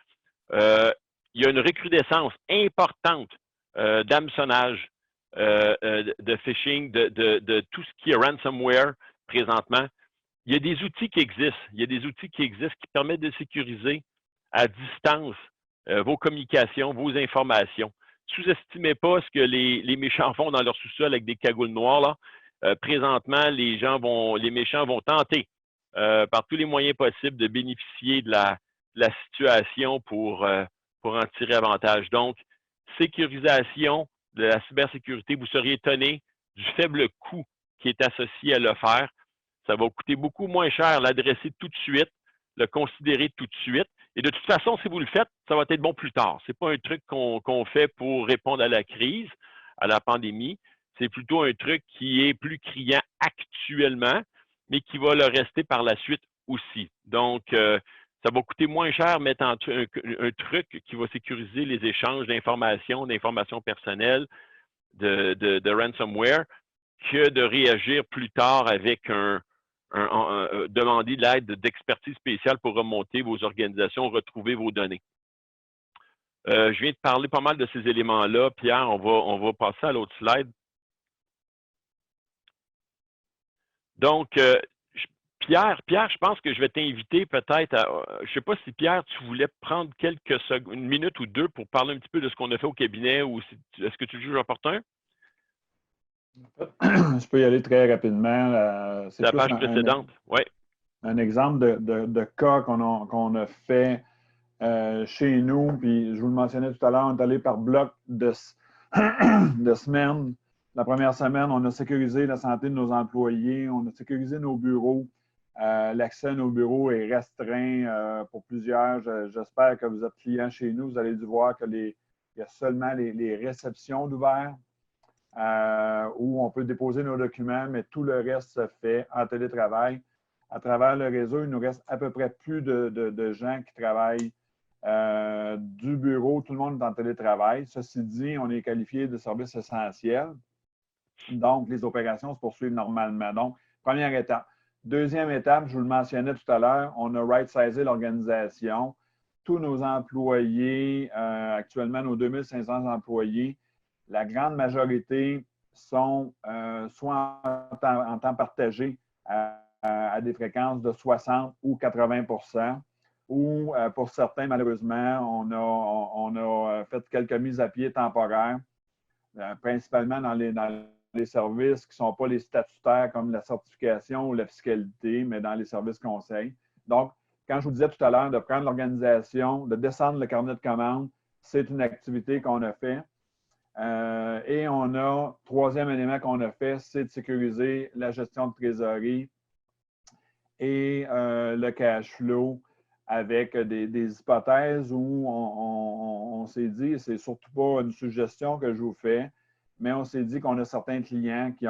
il y a une recrudescence importante d'hameçonnage, de phishing, de tout ce qui est ransomware présentement. Il y a des outils qui existent. Qui permettent de sécuriser à distance vos communications, vos informations. Sous-estimez pas ce que les méchants font dans leur sous-sol avec des cagoules noires, là. Présentement, les méchants vont tenter par tous les moyens possibles de bénéficier de la situation pour en tirer avantage. Donc, sécurisation de la cybersécurité, vous seriez étonné du faible coût qui est associé à le faire. Ça va coûter beaucoup moins cher l'adresser tout de suite, le considérer tout de suite. Et de toute façon, si vous le faites, ça va être bon plus tard. Ce n'est pas un truc qu'on fait pour répondre à la crise, à la pandémie. C'est plutôt un truc qui est plus criant actuellement, mais qui va le rester par la suite aussi. Donc, ça va coûter moins cher mettre un truc qui va sécuriser les échanges d'informations personnelles, de ransomware, que de réagir plus tard avec demander de l'aide d'expertise spéciale pour remonter vos organisations, retrouver vos données. Je viens de parler pas mal de ces éléments-là. Pierre, on va passer à l'autre slide. Donc, Pierre, je pense que je vais t'inviter peut-être à... je ne sais pas si, Pierre, tu voulais prendre une minute ou deux pour parler un petit peu de ce qu'on a fait au cabinet ou est-ce que tu le juges opportun? Je peux y aller très rapidement. C'est la page précédente, oui. Un exemple de cas qu'on a fait chez nous, puis je vous le mentionnais tout à l'heure, on est allé par bloc de semaines. La première semaine, on a sécurisé la santé de nos employés, on a sécurisé nos bureaux. L'accès à nos bureaux est restreint pour plusieurs. J'espère que vous êtes clients chez nous. Vous allez dû voir qu'il y a seulement les réceptions d'ouvert où on peut déposer nos documents, mais tout le reste se fait en télétravail. À travers le réseau, il nous reste à peu près plus de gens qui travaillent du bureau. Tout le monde est en télétravail. Ceci dit, on est qualifié de service essentiel. Donc, les opérations se poursuivent normalement. Donc, première étape. Deuxième étape, je vous le mentionnais tout à l'heure, on a right-sizé l'organisation. Tous nos employés, actuellement nos 2500 employés, la grande majorité sont soit en temps partagé à des fréquences de 60 ou 80 %. ou pour certains, malheureusement, on a fait quelques mises à pied temporaires, principalement dans les services qui ne sont pas les statutaires comme la certification ou la fiscalité, mais dans les services conseils. Donc, quand je vous disais tout à l'heure de prendre l'organisation, de descendre le carnet de commandes, c'est une activité qu'on a fait. Et on a, troisième élément qu'on a fait, c'est de sécuriser la gestion de trésorerie et le cash flow avec des hypothèses où on s'est dit, c'est surtout pas une suggestion que je vous fais, mais on s'est dit qu'on a certains clients qui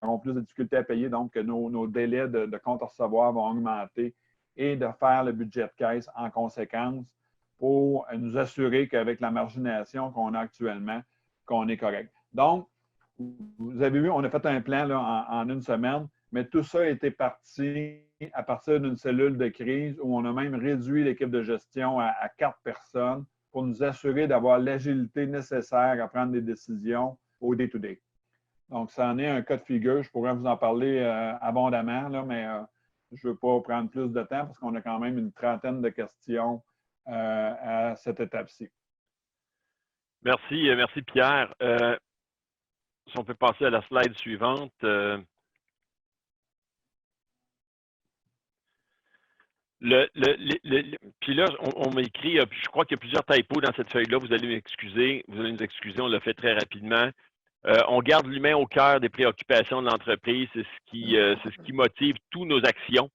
auront plus de difficultés à payer, donc que nos délais de compte à recevoir vont augmenter et de faire le budget de caisse en conséquence pour nous assurer qu'avec la margination qu'on a actuellement, qu'on est correct. Donc, vous avez vu, on a fait un plan là, en une semaine, mais tout ça a été parti à partir d'une cellule de crise où on a même réduit l'équipe de gestion à 4 personnes pour nous assurer d'avoir l'agilité nécessaire à prendre des décisions au day-to-day. Donc, ça en est un cas de figure. Je pourrais vous en parler abondamment, là, mais je ne veux pas prendre plus de temps parce qu'on a quand même une trentaine de questions à cette étape-ci. Merci, merci Pierre. Si on peut passer à la slide suivante. Puis là, on m'a écrit, je crois qu'il y a plusieurs typos dans cette feuille-là. Vous allez m'excuser. Vous allez nous excuser, on l'a fait très rapidement. On garde l'humain au cœur des préoccupations de l'entreprise. C'est ce qui motive toutes nos actions.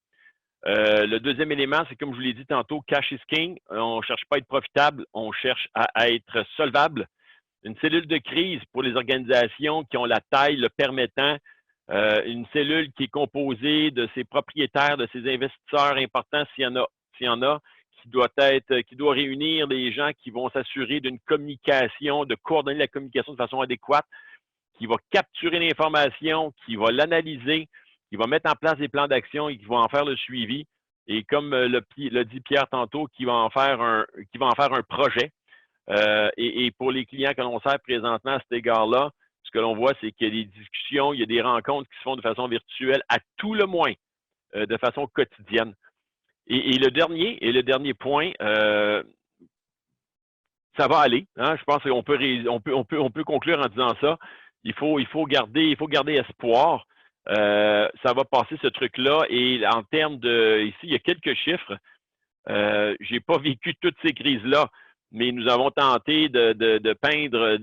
Le deuxième élément, c'est comme je vous l'ai dit tantôt, cash is king. On ne cherche pas à être profitable, on cherche à être solvable. Une cellule de crise pour les organisations qui ont la taille le permettant, une cellule qui est composée de ses propriétaires, de ses investisseurs importants, s'il y en a, qui doit réunir des gens qui vont s'assurer d'une communication, de coordonner la communication de façon adéquate, qui va capturer l'information, qui va l'analyser, qui va mettre en place des plans d'action et qui va en faire le suivi. Et comme l'a dit Pierre tantôt, qui va en faire un projet. Et pour les clients que l'on sert présentement à cet égard-là, ce que l'on voit, c'est qu'il y a des discussions, il y a des rencontres qui se font de façon virtuelle, à tout le moins, de façon quotidienne. Et le dernier point, ça va aller. Hein? Je pense qu'on peut conclure en disant ça. Il faut garder espoir. Ça va passer ce truc-là. Et en termes de, ici, il y a quelques chiffres. J'ai pas vécu toutes ces crises-là, mais nous avons tenté de peindre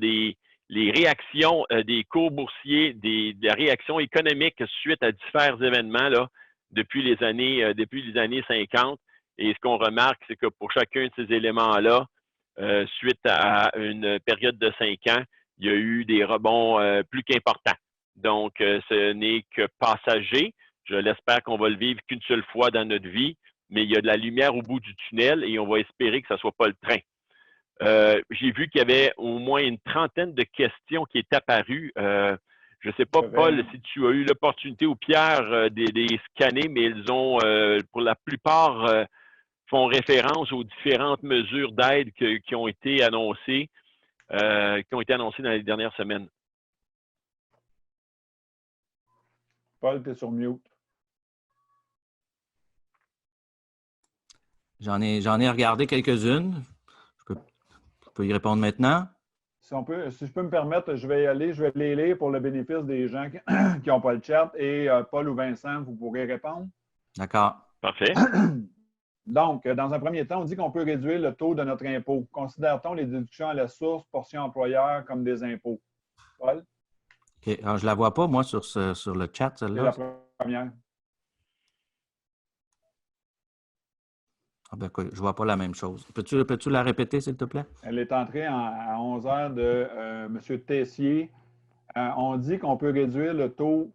les réactions des cours boursiers, des réactions économiques suite à différents événements là, depuis les années 50. Et ce qu'on remarque, c'est que pour chacun de ces éléments-là, suite à une période de 5 ans, il y a eu des rebonds plus qu'importants. Donc, ce n'est que passager. Je l'espère qu'on va le vivre qu'une seule fois dans notre vie, mais il y a de la lumière au bout du tunnel et on va espérer que ce ne soit pas le train. J'ai vu qu'il y avait au moins une trentaine de questions qui étaient apparues. Je ne sais pas, Paul, si tu as eu l'opportunité ou Pierre de les scanner, mais elles ont, pour la plupart, font référence aux différentes mesures d'aide qui ont été annoncées dans les dernières semaines. Paul, tu es sur mute. J'en ai regardé quelques-unes. Je peux y répondre maintenant. Si je peux me permettre, je vais les lire pour le bénéfice des gens qui n'ont pas le chat. Et Paul ou Vincent, vous pourrez répondre. D'accord. Parfait. Donc, dans un premier temps, on dit qu'on peut réduire le taux de notre impôt. Considère-t-on les déductions à la source, portion employeur, comme des impôts? Paul? OK. Alors, je ne la vois pas, moi, sur le chat, celle-là. C'est la première. Ah ben, je ne vois pas la même chose. Peux-tu la répéter, s'il te plaît? Elle est entrée à 11 heures de M. Tessier. On dit qu'on peut réduire le taux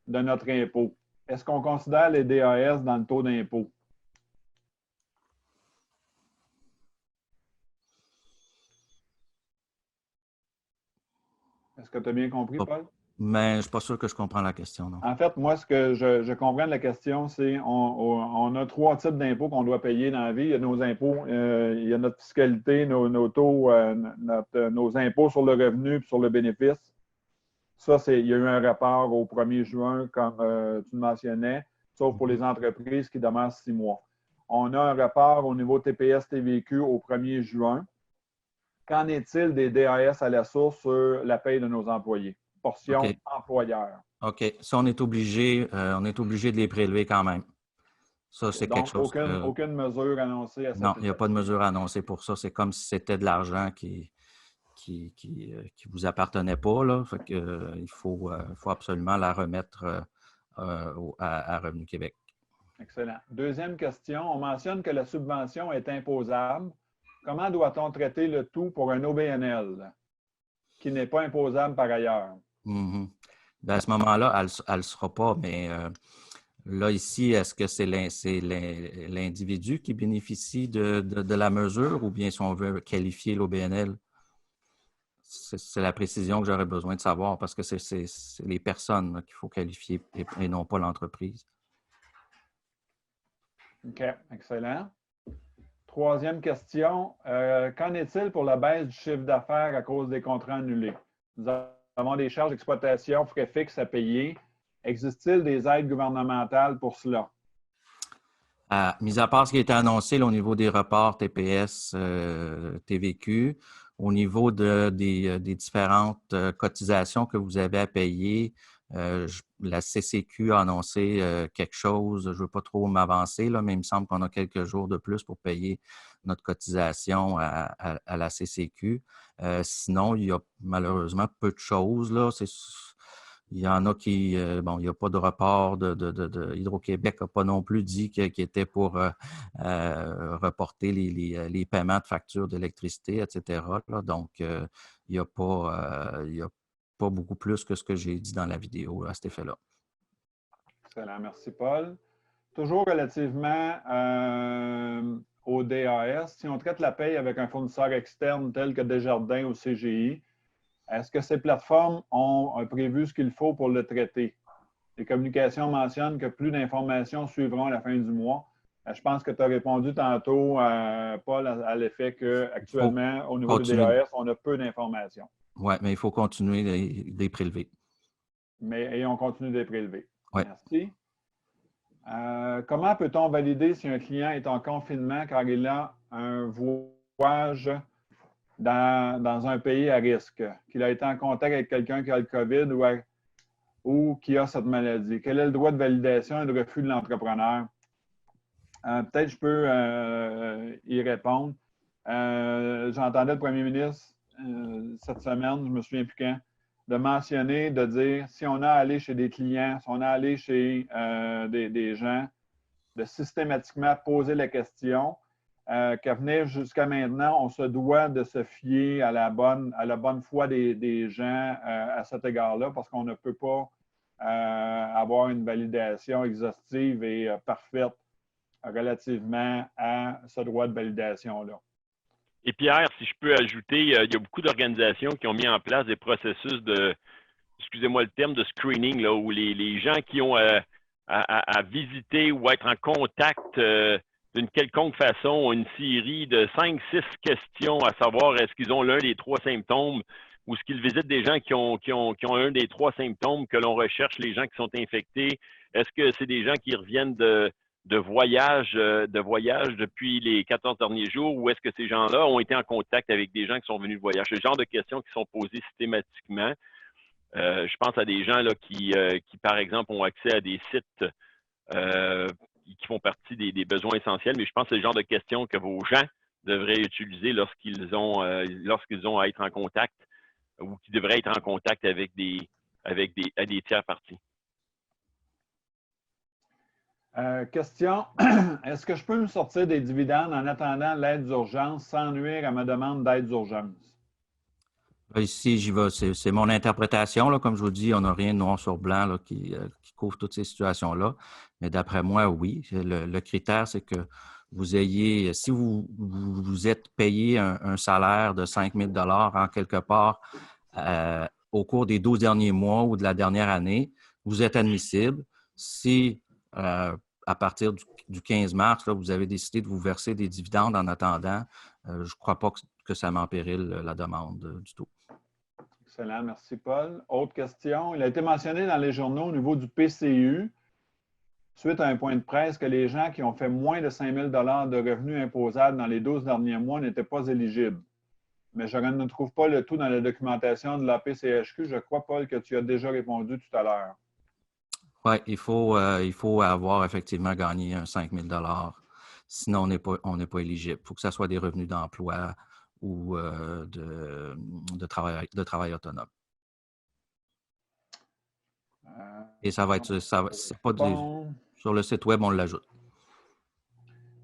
de notre impôt. Est-ce qu'on considère les DAS dans le taux d'impôt? Est-ce que tu as bien compris, Paul? Mais je ne suis pas sûr que je comprends la question, non. En fait, moi, ce que je comprends de la question, c'est on a 3 types d'impôts qu'on doit payer dans la vie. Il y a nos impôts, il y a notre fiscalité, nos taux, nos impôts sur le revenu et sur le bénéfice. Ça, il y a eu un rapport au 1er juin, comme tu le mentionnais, sauf pour les entreprises qui demeurent 6 mois. on a un report au niveau TPS-TVQ au 1er juin. Qu'en est-il des DAS à la source sur la paye de nos employés? Portion employeur. OK. Ça, on est obligé de les prélever quand même. Ça, c'est quelque chose aucune mesure annoncée à cette Non, il n'y a pas de mesure annoncée pour ça. C'est comme si c'était de l'argent qui vous appartenait pas, là. Fait que, il faut absolument la remettre à Revenu Québec. Excellent. Deuxième question. On mentionne que la subvention est imposable. Comment doit-on traiter le tout pour un OBNL qui n'est pas imposable par ailleurs? Mm-hmm. À ce moment-là, elle ne sera pas, mais là, ici, est-ce que c'est l'individu qui bénéficie de la mesure ou bien si on veut qualifier l'OBNL? C'est la précision que j'aurais besoin de savoir parce que c'est les personnes qu'il faut qualifier et non pas l'entreprise. OK, excellent. Troisième question. Qu'en est-il pour la baisse du chiffre d'affaires à cause des contrats annulés? Nous avons des charges d'exploitation, frais fixes à payer. Existe-t-il des aides gouvernementales pour cela? Mis à part ce qui a été annoncé là, au niveau des reports TPS, TVQ, au niveau des différentes cotisations que vous avez à payer, la CCQ a annoncé quelque chose, je ne veux pas trop m'avancer, là, mais il me semble qu'on a quelques jours de plus pour payer notre cotisation à la CCQ. Sinon, il y a malheureusement peu de choses, là. Il y en a qui, il n'y a pas de report Hydro-Québec n'a pas non plus dit qu'il était pour reporter les paiements de factures d'électricité, etc. Là. Donc, il n'y a pas beaucoup plus que ce que j'ai dit dans la vidéo à cet effet-là. Excellent. Merci, Paul. Toujours relativement au DAS, si on traite la paye avec un fournisseur externe tel que Desjardins ou CGI, est-ce que ces plateformes ont prévu ce qu'il faut pour le traiter? Les communications mentionnent que plus d'informations suivront à la fin du mois. Je pense que tu as répondu tantôt, Paul, à l'effet qu'actuellement, au niveau du DAS, on a peu d'informations. Oui, mais il faut continuer de les prélever. Et on continue de les prélever. Ouais. Merci. Comment peut-on valider si un client est en confinement car il a un voyage dans un pays à risque, qu'il a été en contact avec quelqu'un qui a le COVID ou qui a cette maladie? Quel est le droit de validation et de refus de l'entrepreneur? Peut-être je peux y répondre. J'entendais le premier ministre cette semaine, je ne me souviens plus quand, de mentionner, de dire, si on a allé chez des clients, si on a allé chez des gens, de systématiquement poser la question, qu'à venir jusqu'à maintenant, on se doit de se fier à la bonne foi des gens à cet égard-là, parce qu'on ne peut pas avoir une validation exhaustive et parfaite relativement à ce droit de validation-là. Et Pierre, si je peux ajouter, il y a beaucoup d'organisations qui ont mis en place des processus excusez-moi le terme, de screening, là, où les gens qui ont à visiter ou être en contact d'une quelconque façon ont une série de 5-6 questions à savoir est-ce qu'ils ont l'un des 3 symptômes ou est-ce qu'ils visitent des gens qui ont un des 3 symptômes que l'on recherche, les gens qui sont infectés. Est-ce que c'est des gens qui reviennent de voyage depuis les 14 derniers jours ou est-ce que ces gens-là ont été en contact avec des gens qui sont venus de voyage? C'est le genre de questions qui sont posées systématiquement. Je pense à des gens là, qui, par exemple, ont accès à des sites qui font partie des besoins essentiels, mais je pense que c'est le genre de questions que vos gens devraient utiliser lorsqu'ils ont à être en contact ou qui devraient être en contact avec des tiers parties. Question. Est-ce que je peux me sortir des dividendes en attendant l'aide d'urgence sans nuire à ma demande d'aide d'urgence? Ici, j'y vais. C'est mon interprétation. Là. Comme je vous dis, on n'a rien de noir sur blanc là, qui couvre toutes ces situations-là. Mais d'après moi, oui. Le critère, c'est que vous ayez, si vous êtes payé un salaire de 5 000 $ en quelque part au cours des 12 derniers mois ou de la dernière année, vous êtes admissible. Si à partir du 15 mars, là, vous avez décidé de vous verser des dividendes en attendant, je ne crois pas que ça m'empérille la demande du tout. Excellent, merci Paul. Autre question. Il a été mentionné dans les journaux au niveau du PCU suite à un point de presse, que les gens qui ont fait moins de 5 000 de revenus imposables dans les 12 derniers mois n'étaient pas éligibles. Mais je ne trouve pas le tout dans la documentation de la PCHQ. Je crois, Paul, que tu as déjà répondu tout à l'heure. Oui, il faut avoir effectivement gagné un 5 000 sinon on n'est pas éligible. Il faut que ce soit des revenus d'emploi ou de travail autonome. Et ça va être, c'est pas sur le site web, on l'ajoute.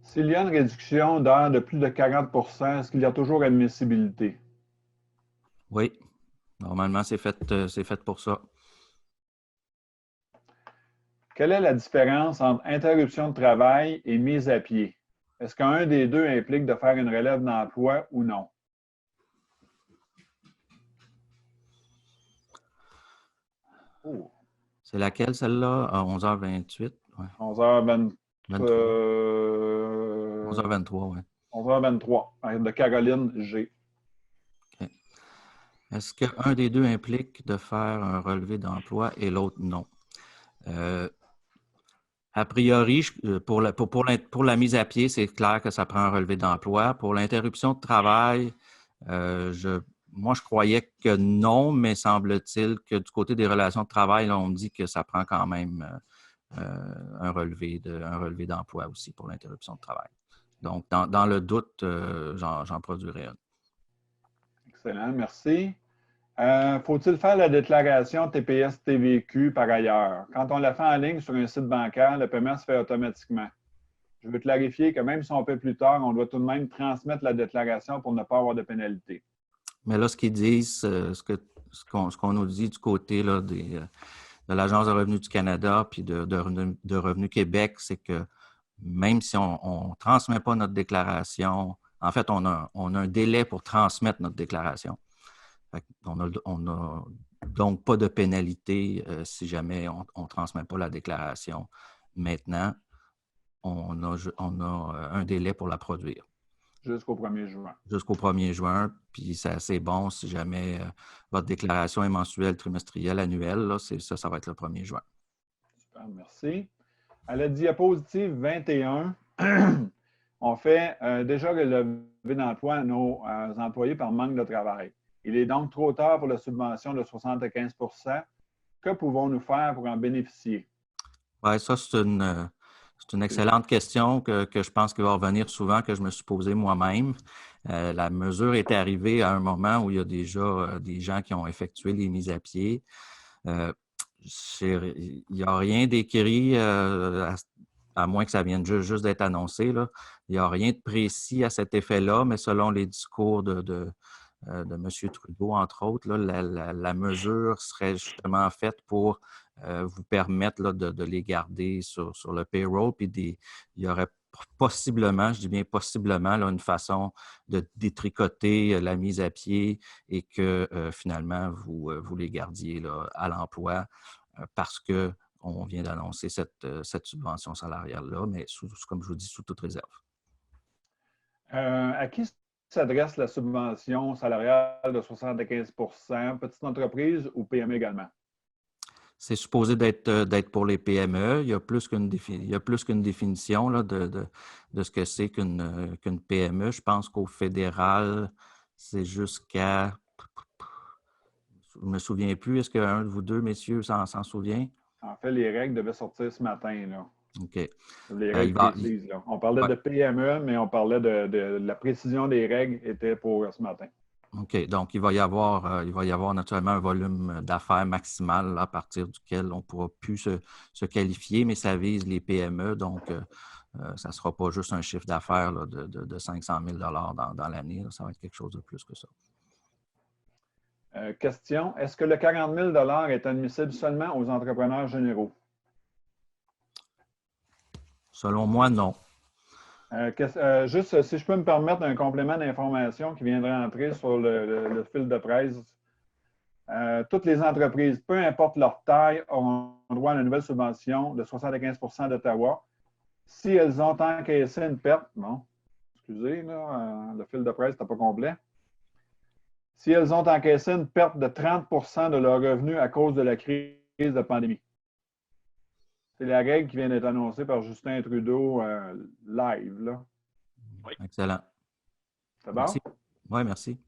S'il y a une réduction d'heures de plus de 40 % est-ce qu'il y a toujours admissibilité? Oui, normalement, c'est fait pour ça. Quelle est la différence entre interruption de travail et mise à pied? Est-ce qu'un des deux implique de faire une relève d'emploi ou non? Oh. C'est laquelle, celle-là? À 11h28? Ouais. 11h23. 11h23, oui. 11h23, de Caroline G. Okay. Est-ce qu'un des deux implique de faire un relevé d'emploi et l'autre non? A priori, pour la mise à pied, c'est clair que ça prend un relevé d'emploi. Pour l'interruption de travail, moi, je croyais que non, mais semble-t-il que du côté des relations de travail, là, on me dit que ça prend quand même un relevé d'emploi aussi pour l'interruption de travail. Donc, dans le doute, j'en produirai une. Excellent, merci. Faut-il faire la déclaration TPS-TVQ par ailleurs? Quand on la fait en ligne sur un site bancaire, le paiement se fait automatiquement. Je veux clarifier que même si on paie plus tard, on doit tout de même transmettre la déclaration pour ne pas avoir de pénalité. Mais là, ce qu'ils disent, ce qu'on nous dit du côté là, de l'Agence de revenus du Canada puis de Revenu Québec, c'est que même si on ne transmet pas notre déclaration, en fait, on a un délai pour transmettre notre déclaration. On n'a donc pas de pénalité si jamais on ne transmet pas la déclaration. Maintenant, on a un délai pour la produire. Jusqu'au 1er juin. Jusqu'au 1er juin, puis c'est assez bon si jamais votre déclaration est mensuelle, trimestrielle, annuelle, là, ça va être le 1er juin. Super, merci. À la diapositive 21, on fait déjà relever d'emploi à nos employés par manque de travail. Il est donc trop tard pour la subvention de 75 %. Que pouvons-nous faire pour en bénéficier? Oui, ça, c'est une excellente question que je pense qu'il va revenir souvent, que je me suis posée moi-même. La mesure est arrivée à un moment où il y a déjà des gens qui ont effectué les mises à pied. Il n'y a rien d'écrit, à moins que ça vienne juste d'être annoncé, là. Il n'y a rien de précis à cet effet-là, mais selon les discours de M. Trudeau, entre autres, là, la mesure serait justement faite pour vous permettre là, de les garder sur le payroll. Puis il y aurait possiblement, je dis bien possiblement, là, une façon de détricoter la mise à pied et que finalement, vous les gardiez là, à l'emploi parce qu'on vient d'annoncer cette subvention salariale-là, mais comme je vous dis, sous toute réserve. À qui s'adresse la subvention salariale de 75 %, petite entreprise ou PME également? C'est supposé d'être pour les PME. Il y a plus qu'une définition là, de ce que c'est qu'une PME. Je pense qu'au fédéral, c'est jusqu'à... Je ne me souviens plus. Est-ce qu'un de vous deux, messieurs, s'en souvient? En fait, les règles devaient sortir ce matin, là. OK. Les règles précises, là. On parlait de PME, mais on parlait de la précision des règles était pour ce matin. OK. Donc, il va y avoir naturellement un volume d'affaires maximal à partir duquel on ne pourra plus se qualifier, mais ça vise les PME. Donc, ça ne sera pas juste un chiffre d'affaires de 500 000 dans l'année. Ça va être quelque chose de plus que ça. Question. Est-ce que le 40 000 est admissible seulement aux entrepreneurs généraux? Selon moi, non. Juste, si je peux me permettre un complément d'information qui viendrait entrer sur le fil de presse. Toutes les entreprises, peu importe leur taille, auront droit à une nouvelle subvention de 75 % d'Ottawa. Si elles ont encaissé une perte, bon, excusez, là, le fil de presse n'était pas complet. Si elles ont encaissé une perte de 30 % de leurs revenus à cause de la crise de pandémie. C'est la règle qui vient d'être annoncée par Justin Trudeau live, là. Oui. Excellent. C'est bon? Merci. Oui, merci.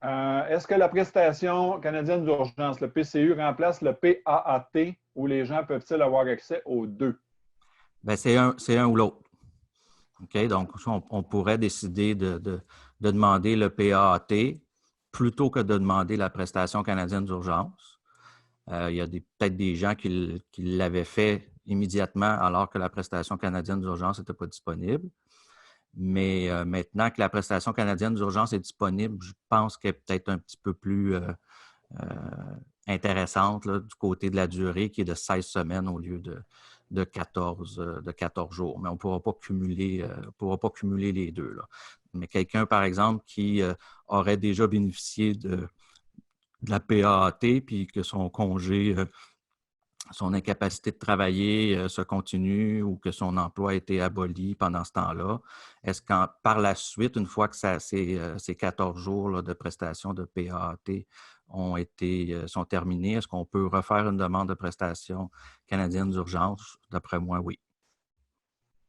Est-ce que la prestation canadienne d'urgence, le PCU, remplace le PAAT ou les gens peuvent-ils avoir accès aux deux? Bien, c'est un ou l'autre. OK? Donc, on pourrait décider de demander le PAAT plutôt que de demander la prestation canadienne d'urgence. Il y a peut-être des gens qui l'avaient fait immédiatement alors que la prestation canadienne d'urgence n'était pas disponible. Mais maintenant que la prestation canadienne d'urgence est disponible, je pense qu'elle est peut-être un petit peu plus intéressante là, du côté de la durée qui est de 16 semaines au lieu de 14 jours. Mais on ne pourra pas cumuler les deux, là. Mais quelqu'un, par exemple, qui aurait déjà bénéficié de la PAAT puis que son congé, son incapacité de travailler se continue ou que son emploi a été aboli pendant ce temps-là, est-ce que par la suite, une fois que ces 14 jours là, de prestation de PAAT sont terminés, est-ce qu'on peut refaire une demande de prestation canadienne d'urgence? D'après moi, oui.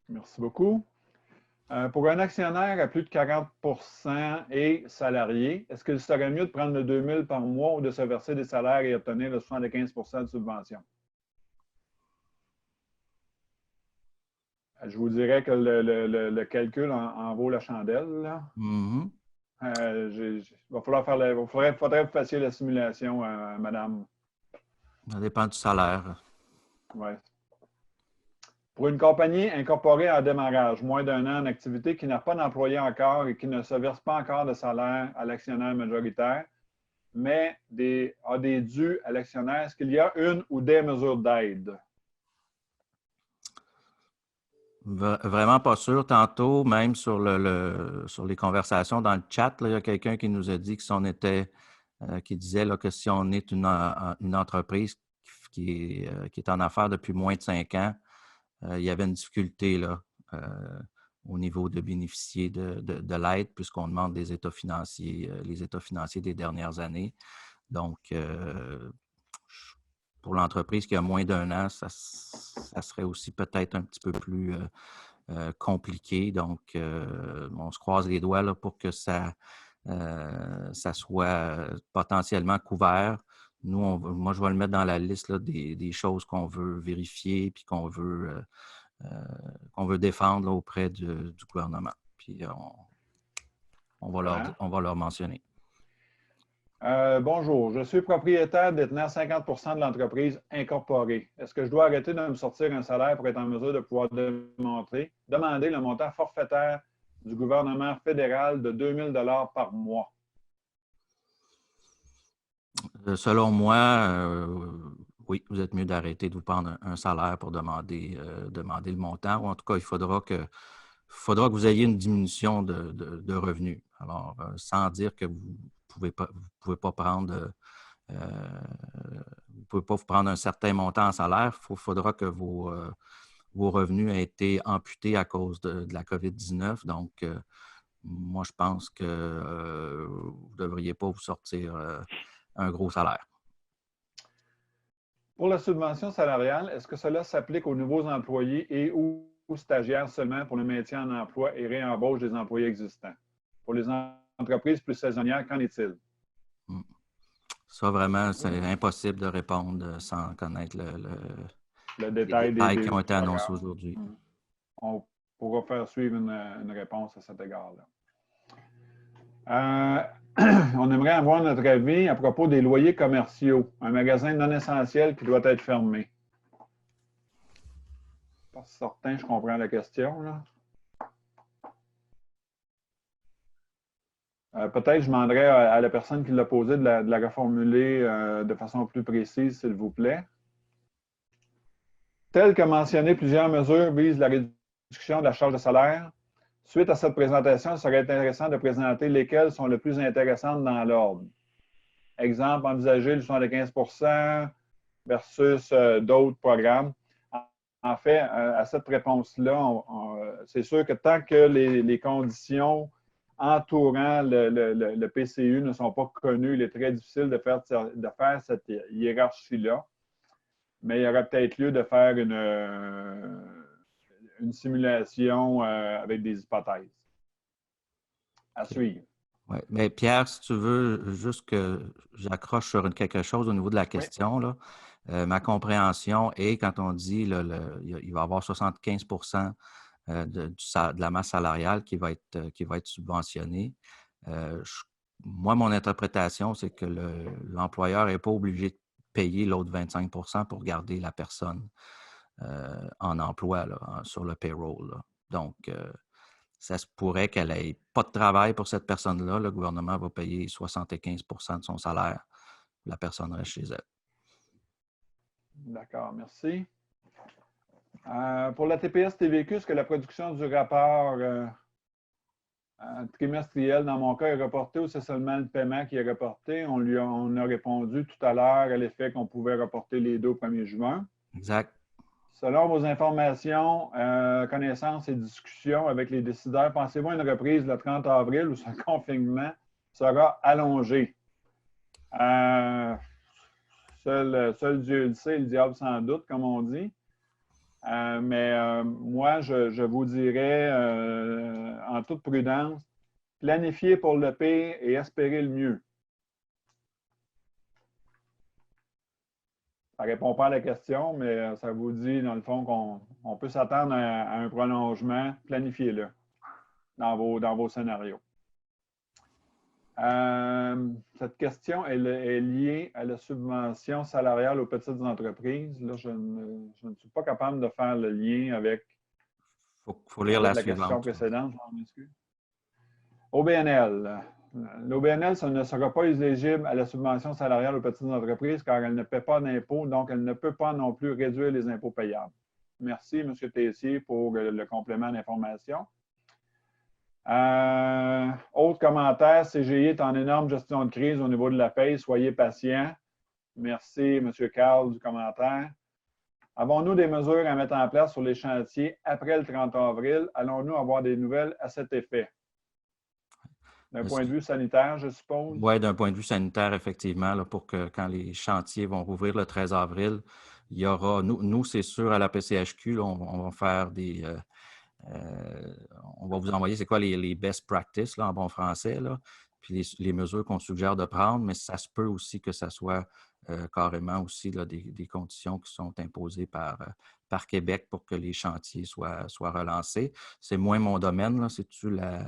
Merci beaucoup. Pour un actionnaire à plus de 40 et salarié, est-ce qu'il serait mieux de prendre le 2 000 par mois ou de se verser des salaires et obtenir le 75 de subvention? Je vous dirais que le calcul en vaut la chandelle, là. Mm-hmm. Faudrait que vous fassiez la simulation, madame. Ça dépend du salaire. Ouais. Pour une compagnie incorporée en démarrage, moins d'un an en activité, qui n'a pas d'employé encore et qui ne se verse pas encore de salaire à l'actionnaire majoritaire, mais a des dus à l'actionnaire, est-ce qu'il y a une ou des mesures d'aide? Vraiment pas sûr. Tantôt, même sur les conversations dans le chat, là, il y a quelqu'un qui nous a dit qui disait là, que si on est une entreprise qui est en affaires depuis moins de 5 ans, il y avait une difficulté là, au niveau de bénéficier de l'aide puisqu'on demande les états financiers des dernières années. Donc, pour l'entreprise qui a moins d'un an, ça serait aussi peut-être un petit peu plus compliqué. Donc, on se croise les doigts là, pour que ça soit potentiellement couvert. Nous, moi, je vais le mettre dans la liste là, des choses qu'on veut vérifier et qu'on veut défendre là, auprès du gouvernement. Puis, on va leur mentionner. Bonjour, je suis propriétaire détenant 50 de l'entreprise incorporée. Est-ce que je dois arrêter de me sortir un salaire pour être en mesure de pouvoir demander le montant forfaitaire du gouvernement fédéral de 2 000 $ par mois? Selon moi, oui, vous êtes mieux d'arrêter de vous prendre un salaire pour demander le montant. Ou en tout cas, il faudra que vous ayez une diminution de revenus. Alors, sans dire que vous pouvez pas prendre vous pouvez pas vous prendre un certain montant en salaire. Il faudra que vos revenus aient été amputés à cause de la COVID-19. Donc, moi, je pense que vous ne devriez pas vous sortir un gros salaire. Pour la subvention salariale, est-ce que cela s'applique aux nouveaux employés et ou stagiaires seulement pour le maintien en emploi et réembauche des employés existants? Pour les entreprises plus saisonnières, qu'en est-il? Ça, vraiment, c'est impossible de répondre sans connaître le détail les détails qui ont été annoncés aujourd'hui. On pourra faire suivre une réponse à cet égard-là. On aimerait avoir notre avis à propos des loyers commerciaux. Un magasin non essentiel qui doit être fermé. Pas certain, je comprends la question, là. Peut-être je demanderais à la personne qui l'a posé de la reformuler de façon plus précise, s'il vous plaît. Tel que mentionné, plusieurs mesures visent la réduction de la charge de salaire. Suite à cette présentation, il serait intéressant de présenter lesquelles sont les plus intéressantes dans l'ordre. Exemple, envisager le 75 % versus d'autres programmes. En fait, à cette réponse-là, c'est sûr que tant que les conditions entourant le PCU ne sont pas connues, il est très difficile de faire cette hiérarchie-là. mais il y aurait peut-être lieu de faire une simulation avec des hypothèses. À suivre. Oui, mais Pierre, si tu veux, juste que j'accroche sur quelque chose au niveau de la question, là. Ma compréhension est quand on dit là, il va y avoir 75% de la masse salariale qui va être subventionnée. Moi, mon interprétation, c'est que l'employeur n'est pas obligé de payer l'autre 25% pour garder la personne en emploi là, sur le payroll, là. Donc, ça se pourrait qu'elle n'ait pas de travail pour cette personne-là. Le gouvernement va payer 75% de son salaire. La personne reste chez elle. D'accord, merci. Pour la TPS-TVQ, est-ce que la production du rapport trimestriel, dans mon cas, est reportée ou c'est seulement le paiement qui est reporté? On a répondu tout à l'heure à l'effet qu'on pouvait reporter les deux au 1er juin. Exact. Selon vos informations, connaissances et discussions avec les décideurs, pensez-vous à une reprise le 30 avril où ce confinement sera allongé? Seul Dieu le sait, le diable sans doute, comme on dit. Mais moi, je vous dirais, en toute prudence, planifiez pour le pire et espérez le mieux. Ça ne répond pas à la question, mais ça vous dit, dans le fond, qu'on peut s'attendre à un prolongement. Planifiez-le dans vos scénarios. Cette question est liée à la subvention salariale aux petites entreprises. Là, je ne suis pas capable de faire le lien avec faut lire la question précédente. Je m'en excuse. OBNL. L'OBNL ne sera pas éligible à la subvention salariale aux petites entreprises car elle ne paie pas d'impôts, donc elle ne peut pas non plus réduire les impôts payables. Merci, M. Tessier, pour le complément d'information. Autre commentaire, CGI est en énorme gestion de crise au niveau de la paie. Soyez patient. Merci, M. Carl, du commentaire. Avons-nous des mesures à mettre en place sur les chantiers après le 30 avril? Allons-nous avoir des nouvelles à cet effet? D'un point de vue sanitaire, je suppose? Oui, d'un point de vue sanitaire, effectivement, là, pour que quand les chantiers vont rouvrir le 13 avril, il y aura, nous c'est sûr, à la PCHQ, là, on va faire des... on va vous envoyer c'est quoi les best practices là, en bon français, là, puis les mesures qu'on suggère de prendre, mais ça se peut aussi que ça soit carrément aussi là, des conditions qui sont imposées par Québec pour que les chantiers soient relancés. C'est moins mon domaine, là, c'est-tu la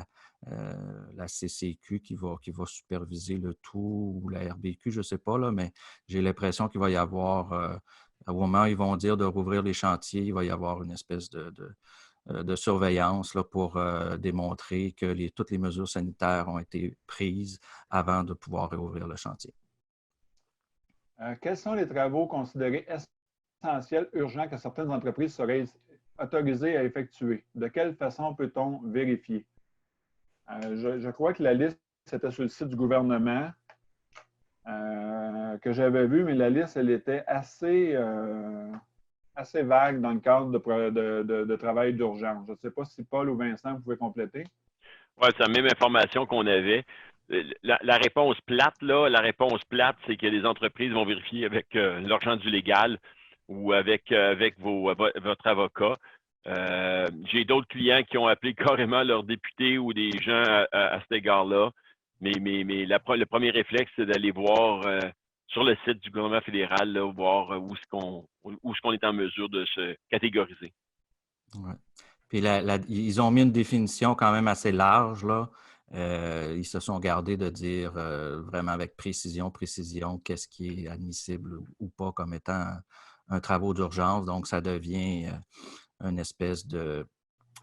CCQ qui va superviser le tout ou la RBQ, je ne sais pas, là, mais j'ai l'impression qu'il va y avoir, au moment où ils vont dire de rouvrir les chantiers, il va y avoir une espèce de surveillance là, pour démontrer que toutes les mesures sanitaires ont été prises avant de pouvoir réouvrir le chantier. Quels sont les travaux considérés essentiels, urgents que certaines entreprises seraient autorisées à effectuer? De quelle façon peut-on vérifier? Je crois que la liste, c'était sur le site du gouvernement que j'avais vu, mais la liste, elle était assez vague dans le cadre de travail d'urgence. Je ne sais pas si Paul ou Vincent, vous pouvez compléter. Oui, c'est la même information qu'on avait. La réponse plate, là, c'est que les entreprises vont vérifier avec l'argent du légal ou avec votre avocat. J'ai d'autres clients qui ont appelé carrément leurs députés ou des gens à cet égard-là. Mais le premier réflexe, c'est d'aller voir sur le site du gouvernement fédéral, là, voir où est-ce qu'on est en mesure de se catégoriser. Ouais. Puis ils ont mis une définition quand même assez large, là. Ils se sont gardés de dire vraiment avec précision qu'est-ce qui est admissible ou pas comme étant un travaux d'urgence. Donc, ça devient une espèce de...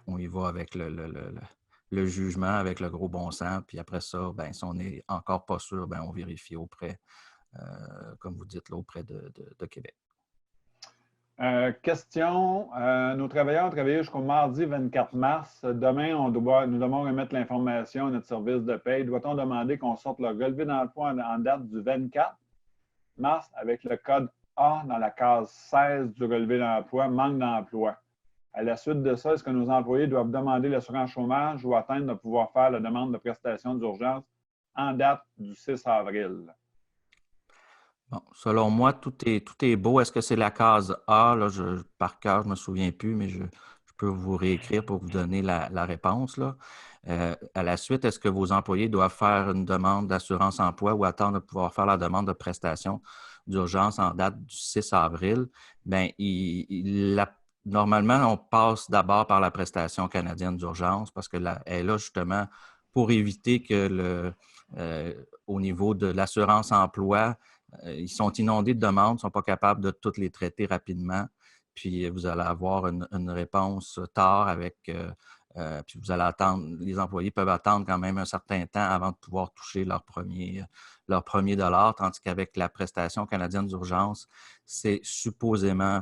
On y va avec le jugement, avec le gros bon sens. Puis après ça, ben, si on n'est encore pas sûr, ben, on vérifie auprès, comme vous dites, là, auprès de Québec. Question. Nos travailleurs ont travaillé jusqu'au mardi 24 mars. Demain, nous devons remettre l'information à notre service de paie. Doit-on demander qu'on sorte le relevé d'emploi en date du 24 mars avec le code A dans la case 16 du relevé d'emploi, manque d'emploi? À la suite de ça, est-ce que nos employés doivent demander l'assurance chômage ou attendre de pouvoir faire la demande de prestation d'urgence en date du 6 avril? Bon, selon moi, tout est beau. Est-ce que c'est la case A? Là, par cœur, je ne me souviens plus, mais je peux vous réécrire pour vous donner la réponse, là. À la suite, est-ce que vos employés doivent faire une demande d'assurance emploi ou attendre de pouvoir faire la demande de prestation d'urgence en date du 6 avril? Bien, normalement, on passe d'abord par la prestation canadienne d'urgence parce qu'elle est là justement pour éviter que au niveau de l'assurance emploi, ils sont inondés de demandes, ils ne sont pas capables de toutes les traiter rapidement. Puis vous allez avoir une réponse tard puis vous allez attendre, les employés peuvent attendre quand même un certain temps avant de pouvoir toucher leur premier dollar, tandis qu'avec la prestation canadienne d'urgence, c'est supposément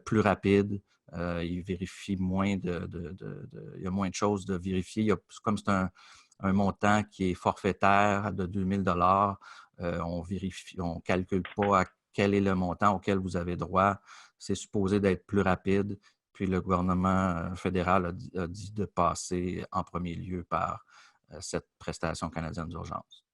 plus rapide. Ils vérifient moins il y a moins de choses de vérifier. Comme c'est un montant qui est forfaitaire de 2000 dollars. On ne calcule pas à quel est le montant auquel vous avez droit. C'est supposé d'être plus rapide. Puis le gouvernement fédéral a dit de passer en premier lieu par cette prestation canadienne d'urgence.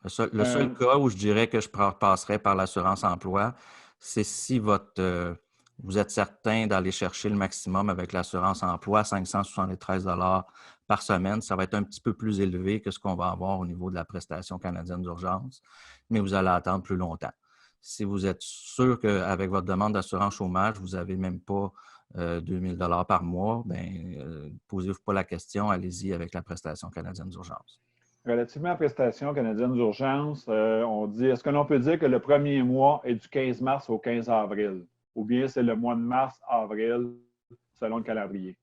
Le seul cas où je dirais que je passerais par l'assurance emploi, c'est si vous êtes certain d'aller chercher le maximum avec l'assurance emploi, 573 $ par semaine. Ça va être un petit peu plus élevé que ce qu'on va avoir au niveau de la prestation canadienne d'urgence, mais vous allez attendre plus longtemps. Si vous êtes sûr qu'avec votre demande d'assurance chômage, vous n'avez même pas 2000 $ par mois, bien, posez-vous pas la question, allez-y avec la prestation canadienne d'urgence. Relativement à la prestation canadienne d'urgence, on dit, est-ce que l'on peut dire que le premier mois est du 15 mars au 15 avril? Ou bien c'est le mois de mars-avril, selon le calendrier?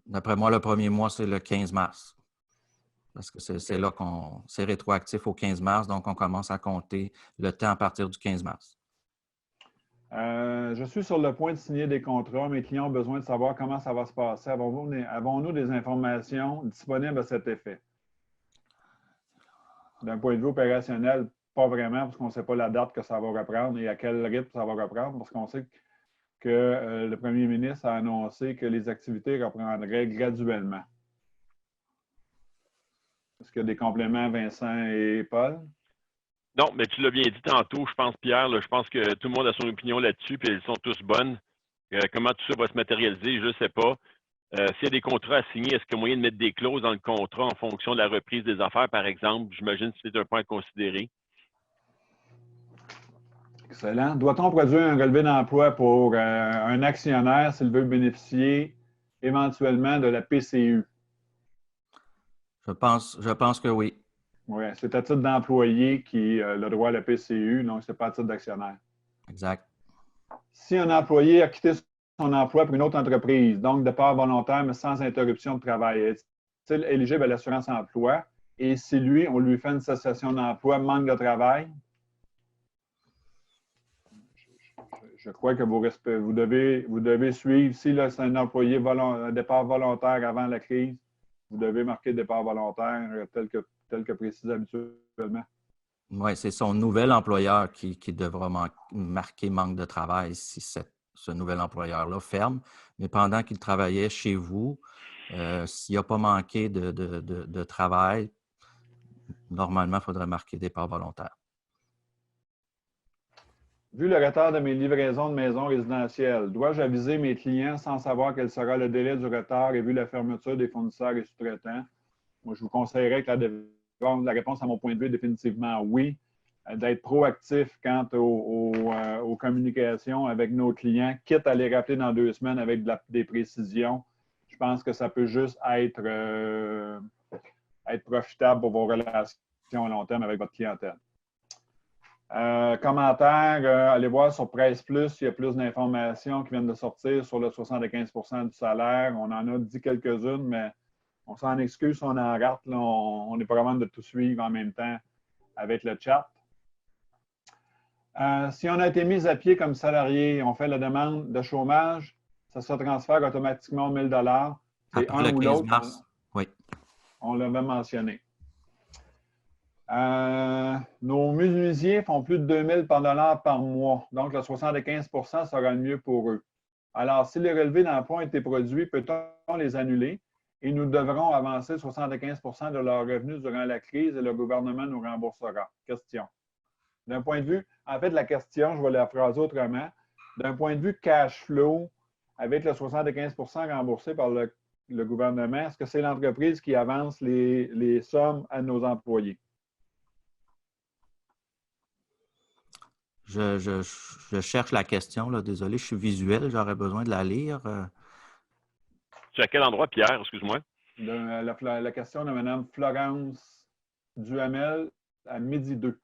D'après moi, le premier mois, c'est le 15 mars. Parce que c'est là c'est rétroactif au 15 mars, donc on commence à compter le temps à partir du 15 mars. Je suis sur le point de signer des contrats. Mes clients ont besoin de savoir comment ça va se passer. Avons-nous des informations disponibles à cet effet? D'un point de vue opérationnel, pas vraiment, parce qu'on ne sait pas la date que ça va reprendre et à quel rythme ça va reprendre, parce qu'on sait que le premier ministre a annoncé que les activités reprendraient graduellement. Est-ce qu'il y a des compléments, Vincent et Paul? Non, mais tu l'as bien dit tantôt, je pense, Pierre, là, je pense que tout le monde a son opinion là-dessus, puis elles sont tous bonnes. Comment tout ça va se matérialiser, je ne sais pas. S'il y a des contrats à signer, est-ce qu'il y a moyen de mettre des clauses dans le contrat en fonction de la reprise des affaires, par exemple? J'imagine que c'est un point à considérer. Excellent. Doit-on produire un relevé d'emploi pour un actionnaire s'il veut bénéficier éventuellement de la PCU? Je pense que oui. Oui, c'est à titre d'employé qui a le droit à la PCU, donc ce n'est pas à titre d'actionnaire. Exact. Si un employé a quitté son emploi pour une autre entreprise, donc de part volontaire, mais sans interruption de travail, est-il éligible à l'assurance emploi? Et si lui, on lui fait une cessation d'emploi, manque de travail? Je crois que vous devez suivre. Si c'est un employé un départ volontaire avant la crise, vous devez marquer départ volontaire tel que précisé habituellement. Oui, c'est son nouvel employeur qui devra marquer manque de travail si ce nouvel employeur-là ferme. Mais pendant qu'il travaillait chez vous, s'il n'a pas manqué de travail, normalement, il faudrait marquer départ volontaire. Vu le retard de mes livraisons de maisons résidentielles, dois-je aviser mes clients sans savoir quel sera le délai du retard et vu la fermeture des fournisseurs et sous-traitants? Moi, je vous conseillerais que la réponse à mon point de vue est définitivement oui, d'être proactif quant aux communications avec nos clients, quitte à les rappeler dans 2 semaines avec des précisions. Je pense que ça peut juste être profitable pour vos relations à long terme avec votre clientèle. Commentaire, allez voir sur Presse Plus, il y a plus d'informations qui viennent de sortir sur le 75 % du salaire. On en a dit quelques-unes, mais on s'en excuse si on en rate. Là, on n'est pas capable de tout suivre en même temps avec le chat. Si on a été mis à pied comme salarié, on fait la demande de chômage, ça se transfère automatiquement aux 1000 $. C'est un ou l'autre. Oui. On l'avait mentionné. Nos menuisiers font plus de 2000 $ par mois. Donc, le 75 % sera le mieux pour eux. Alors, si les relevés d'emploi ont été produits, peut-on les annuler? Et nous devrons avancer 75 % de leurs revenus durant la crise et le gouvernement nous remboursera. Question. D'un point de vue, en fait, la question, je vais la phraser autrement. D'un point de vue cash flow, avec le 75 remboursé par le gouvernement, est-ce que c'est l'entreprise qui avance les sommes à nos employés? Je cherche la question, là. Désolé, je suis visuel, j'aurais besoin de la lire. C'est à quel endroit, Pierre? Excuse-moi. La question de Mme Florence Duhamel à midi 2.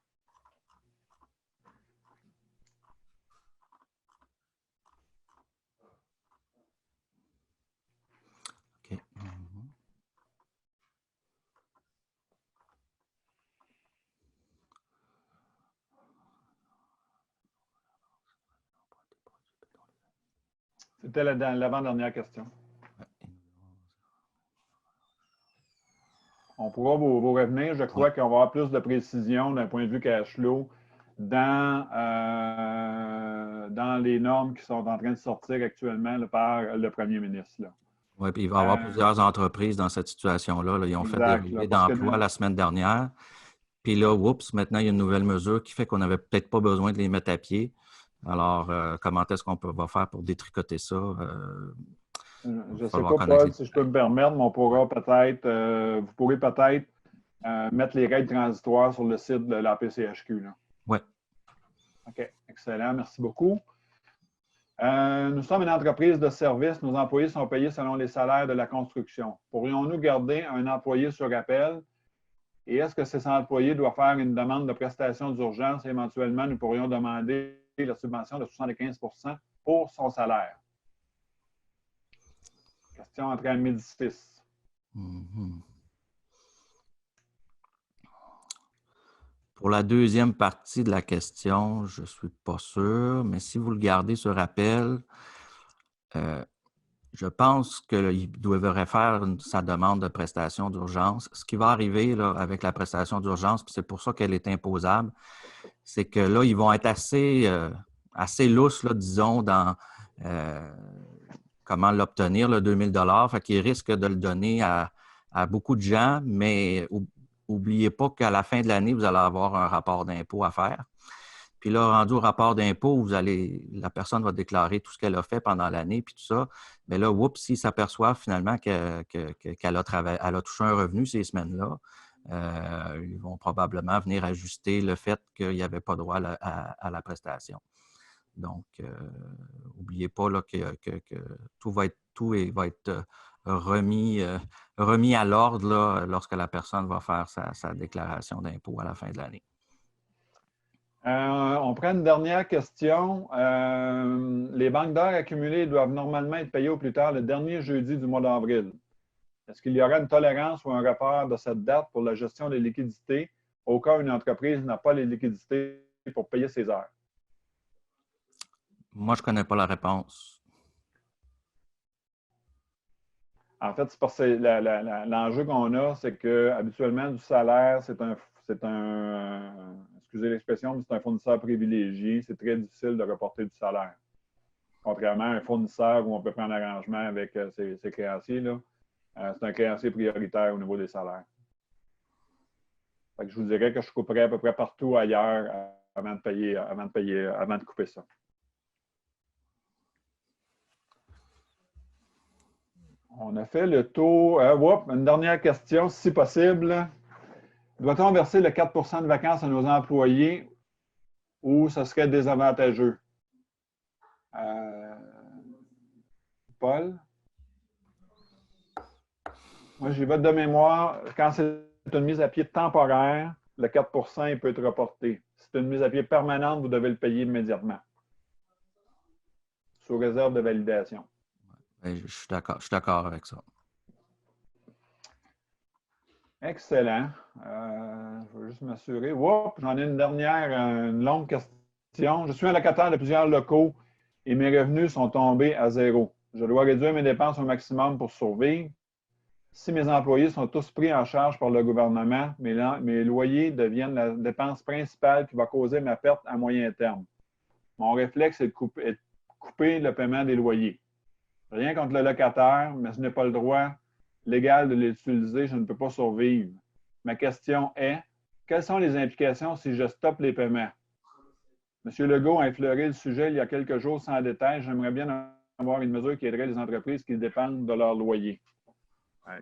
OK. C'était l'avant-dernière question. On pourra vous revenir. Je crois qu'on va avoir plus de précision d'un point de vue cash flow dans les normes qui sont en train de sortir actuellement là, par le premier ministre. Oui, puis il va y avoir plusieurs entreprises dans cette situation-là. Là. Ils ont fait des relevés d'emploi la semaine dernière. Puis là, oups, maintenant, il y a une nouvelle mesure qui fait qu'on n'avait peut-être pas besoin de les mettre à pied. Alors, comment est-ce qu'on va faire pour détricoter ça? Je ne sais pas, Paul, si je peux me permettre, mais on pourra peut-être, vous pourrez peut-être mettre les règles transitoires sur le site de la PCHQ. Oui. OK, excellent. Merci beaucoup. Nous sommes une entreprise de service. Nos employés sont payés selon les salaires de la construction. Pourrions-nous garder un employé sur appel? Et est-ce que cet employé doit faire une demande de prestation d'urgence et éventuellement, nous pourrions demander la subvention de 75 % pour son salaire? Question entre à midi 6. Pour la deuxième partie de la question, je ne suis pas sûr, mais si vous le gardez sur appel, je pense qu'il devrait faire sa demande de prestation d'urgence. Ce qui va arriver là, avec la prestation d'urgence, puis c'est pour ça qu'elle est imposable, c'est que là, ils vont être assez lousses, là, disons, dans comment l'obtenir, le 2 000 $. Fait qu'ils risquent de le donner à beaucoup de gens, mais n'oubliez pas qu'à la fin de l'année, vous allez avoir un rapport d'impôt à faire. Puis là, rendu au rapport d'impôt, la personne va déclarer tout ce qu'elle a fait pendant l'année, puis tout ça. Mais là, oups, s'ils s'aperçoivent finalement qu'elle a touché un revenu ces semaines-là, ils vont probablement venir ajuster le fait qu'il n'y avait pas droit à la prestation. Donc, n'oubliez pas là, que tout va être remis à l'ordre là, lorsque la personne va faire sa déclaration d'impôt à la fin de l'année. On prend une dernière question. Les banques d'heures accumulées doivent normalement être payées au plus tard le dernier jeudi du mois d'avril. Est-ce qu'il y aura une tolérance ou un report de cette date pour la gestion des liquidités au cas où une entreprise n'a pas les liquidités pour payer ses heures? Moi, je ne connais pas la réponse. En fait, c'est parce que l'enjeu qu'on a, c'est que habituellement, du salaire, c'est un excusez l'expression, mais c'est un fournisseur privilégié. C'est très difficile de reporter du salaire. Contrairement à un fournisseur où on peut prendre un arrangement avec ses créanciers, là, c'est un créancier prioritaire au niveau des salaires. Fait que je vous dirais que je couperais à peu près partout ailleurs avant de couper ça. On a fait le tour. Une dernière question, si possible. Doit-on verser le 4 % de vacances à nos employés ou ce serait désavantageux? Paul? Moi, j'ai vote de mémoire. Quand c'est une mise à pied temporaire, le 4 % il peut être reporté. Si c'est une mise à pied permanente, vous devez le payer immédiatement. Sous réserve de validation. Je suis d'accord avec ça. Excellent. Je vais juste m'assurer. J'en ai une dernière, une longue question. Je suis un locataire de plusieurs locaux et mes revenus sont tombés à zéro. Je dois réduire mes dépenses au maximum pour survivre. Si mes employés sont tous pris en charge par le gouvernement, mes loyers deviennent la dépense principale qui va causer ma perte à moyen terme. Mon réflexe est de couper le paiement des loyers. Rien contre le locataire, mais je n'ai pas le droit légal de l'utiliser, je ne peux pas survivre. Ma question est, quelles sont les implications si je stoppe les paiements? M. Legault a effleuré le sujet il y a quelques jours sans détail. J'aimerais bien avoir une mesure qui aiderait les entreprises qui dépendent de leur loyer.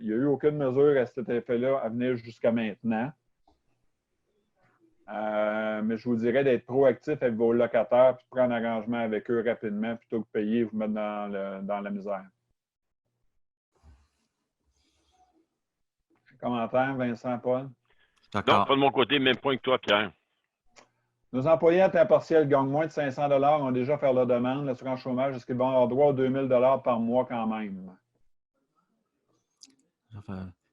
Il n'y a eu aucune mesure à cet effet-là à venir jusqu'à maintenant. Mais je vous dirais d'être proactif avec vos locataires et de prendre un arrangement avec eux rapidement plutôt que de payer et vous mettre dans la misère. Commentaire, Vincent, Paul? Non, pas de mon côté, même point que toi, Pierre. Nos employés à temps partiel gagnent moins de 500 $ ont déjà fait leur demande. L'assurance chômage, est-ce qu'ils vont avoir droit aux 2 000 $ par mois quand même?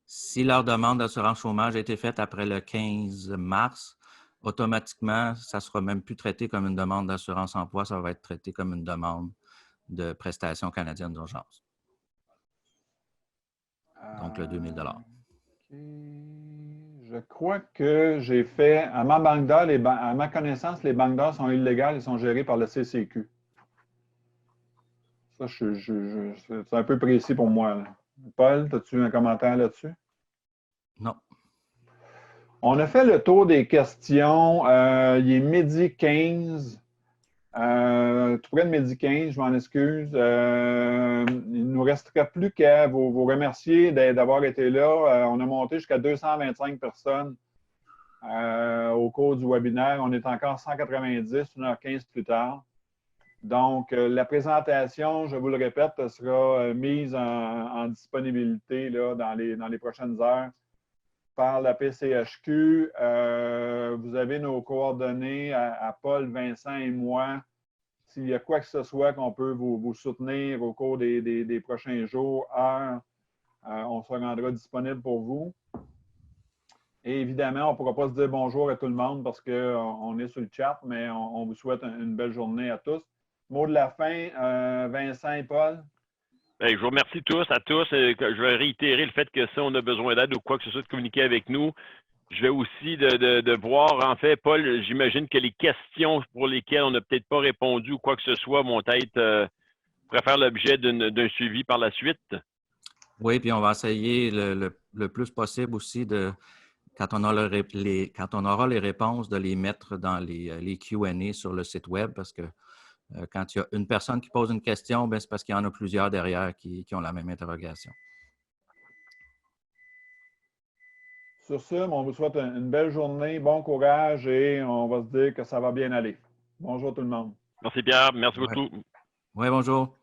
Si leur demande d'assurance chômage a été faite après le 15 mars, automatiquement, ça ne sera même plus traité comme une demande d'assurance emploi, ça va être traité comme une demande de prestation canadienne d'urgence. Donc, le 2 000 $. Je crois que j'ai fait, à ma banque d'heures, à ma connaissance, les banques d'heures sont illégales et sont gérées par le CCQ. Ça, c'est un peu précis pour moi, là. Paul, as-tu un commentaire là-dessus? Non. On a fait le tour des questions. Il est midi 15. Tout près de midi 15, je m'en excuse. Il ne nous restera plus qu'à vous remercier d'avoir été là. On a monté jusqu'à 225 personnes au cours du webinaire. On est encore 190, 1h15 plus tard. Donc, la présentation, je vous le répète, sera mise en disponibilité là, dans les prochaines heures par la PCHQ. Vous avez nos coordonnées à Paul, Vincent et moi. S'il y a quoi que ce soit qu'on peut vous soutenir au cours des prochains jours, heures, on se rendra disponible pour vous. Et évidemment, on ne pourra pas se dire bonjour à tout le monde parce qu'on est sur le chat, mais on vous souhaite une belle journée à tous. Mot de la fin, Vincent et Paul. Bien, je vous remercie tous, à tous. Je vais réitérer le fait que si on a besoin d'aide ou quoi que ce soit, de communiquer avec nous. Je vais aussi de voir, en fait, Paul, j'imagine que les questions pour lesquelles on n'a peut-être pas répondu ou quoi que ce soit vont être pourraient faire l'objet d'un suivi par la suite. Oui, puis on va essayer le plus possible aussi quand on aura les réponses, de les mettre dans les Q&A sur le site web, parce que quand il y a une personne qui pose une question, c'est parce qu'il y en a plusieurs derrière qui ont la même interrogation. Sur ce, on vous souhaite une belle journée, bon courage et on va se dire que ça va bien aller. Bonjour tout le monde. Merci Pierre, merci beaucoup. Oui, bonjour.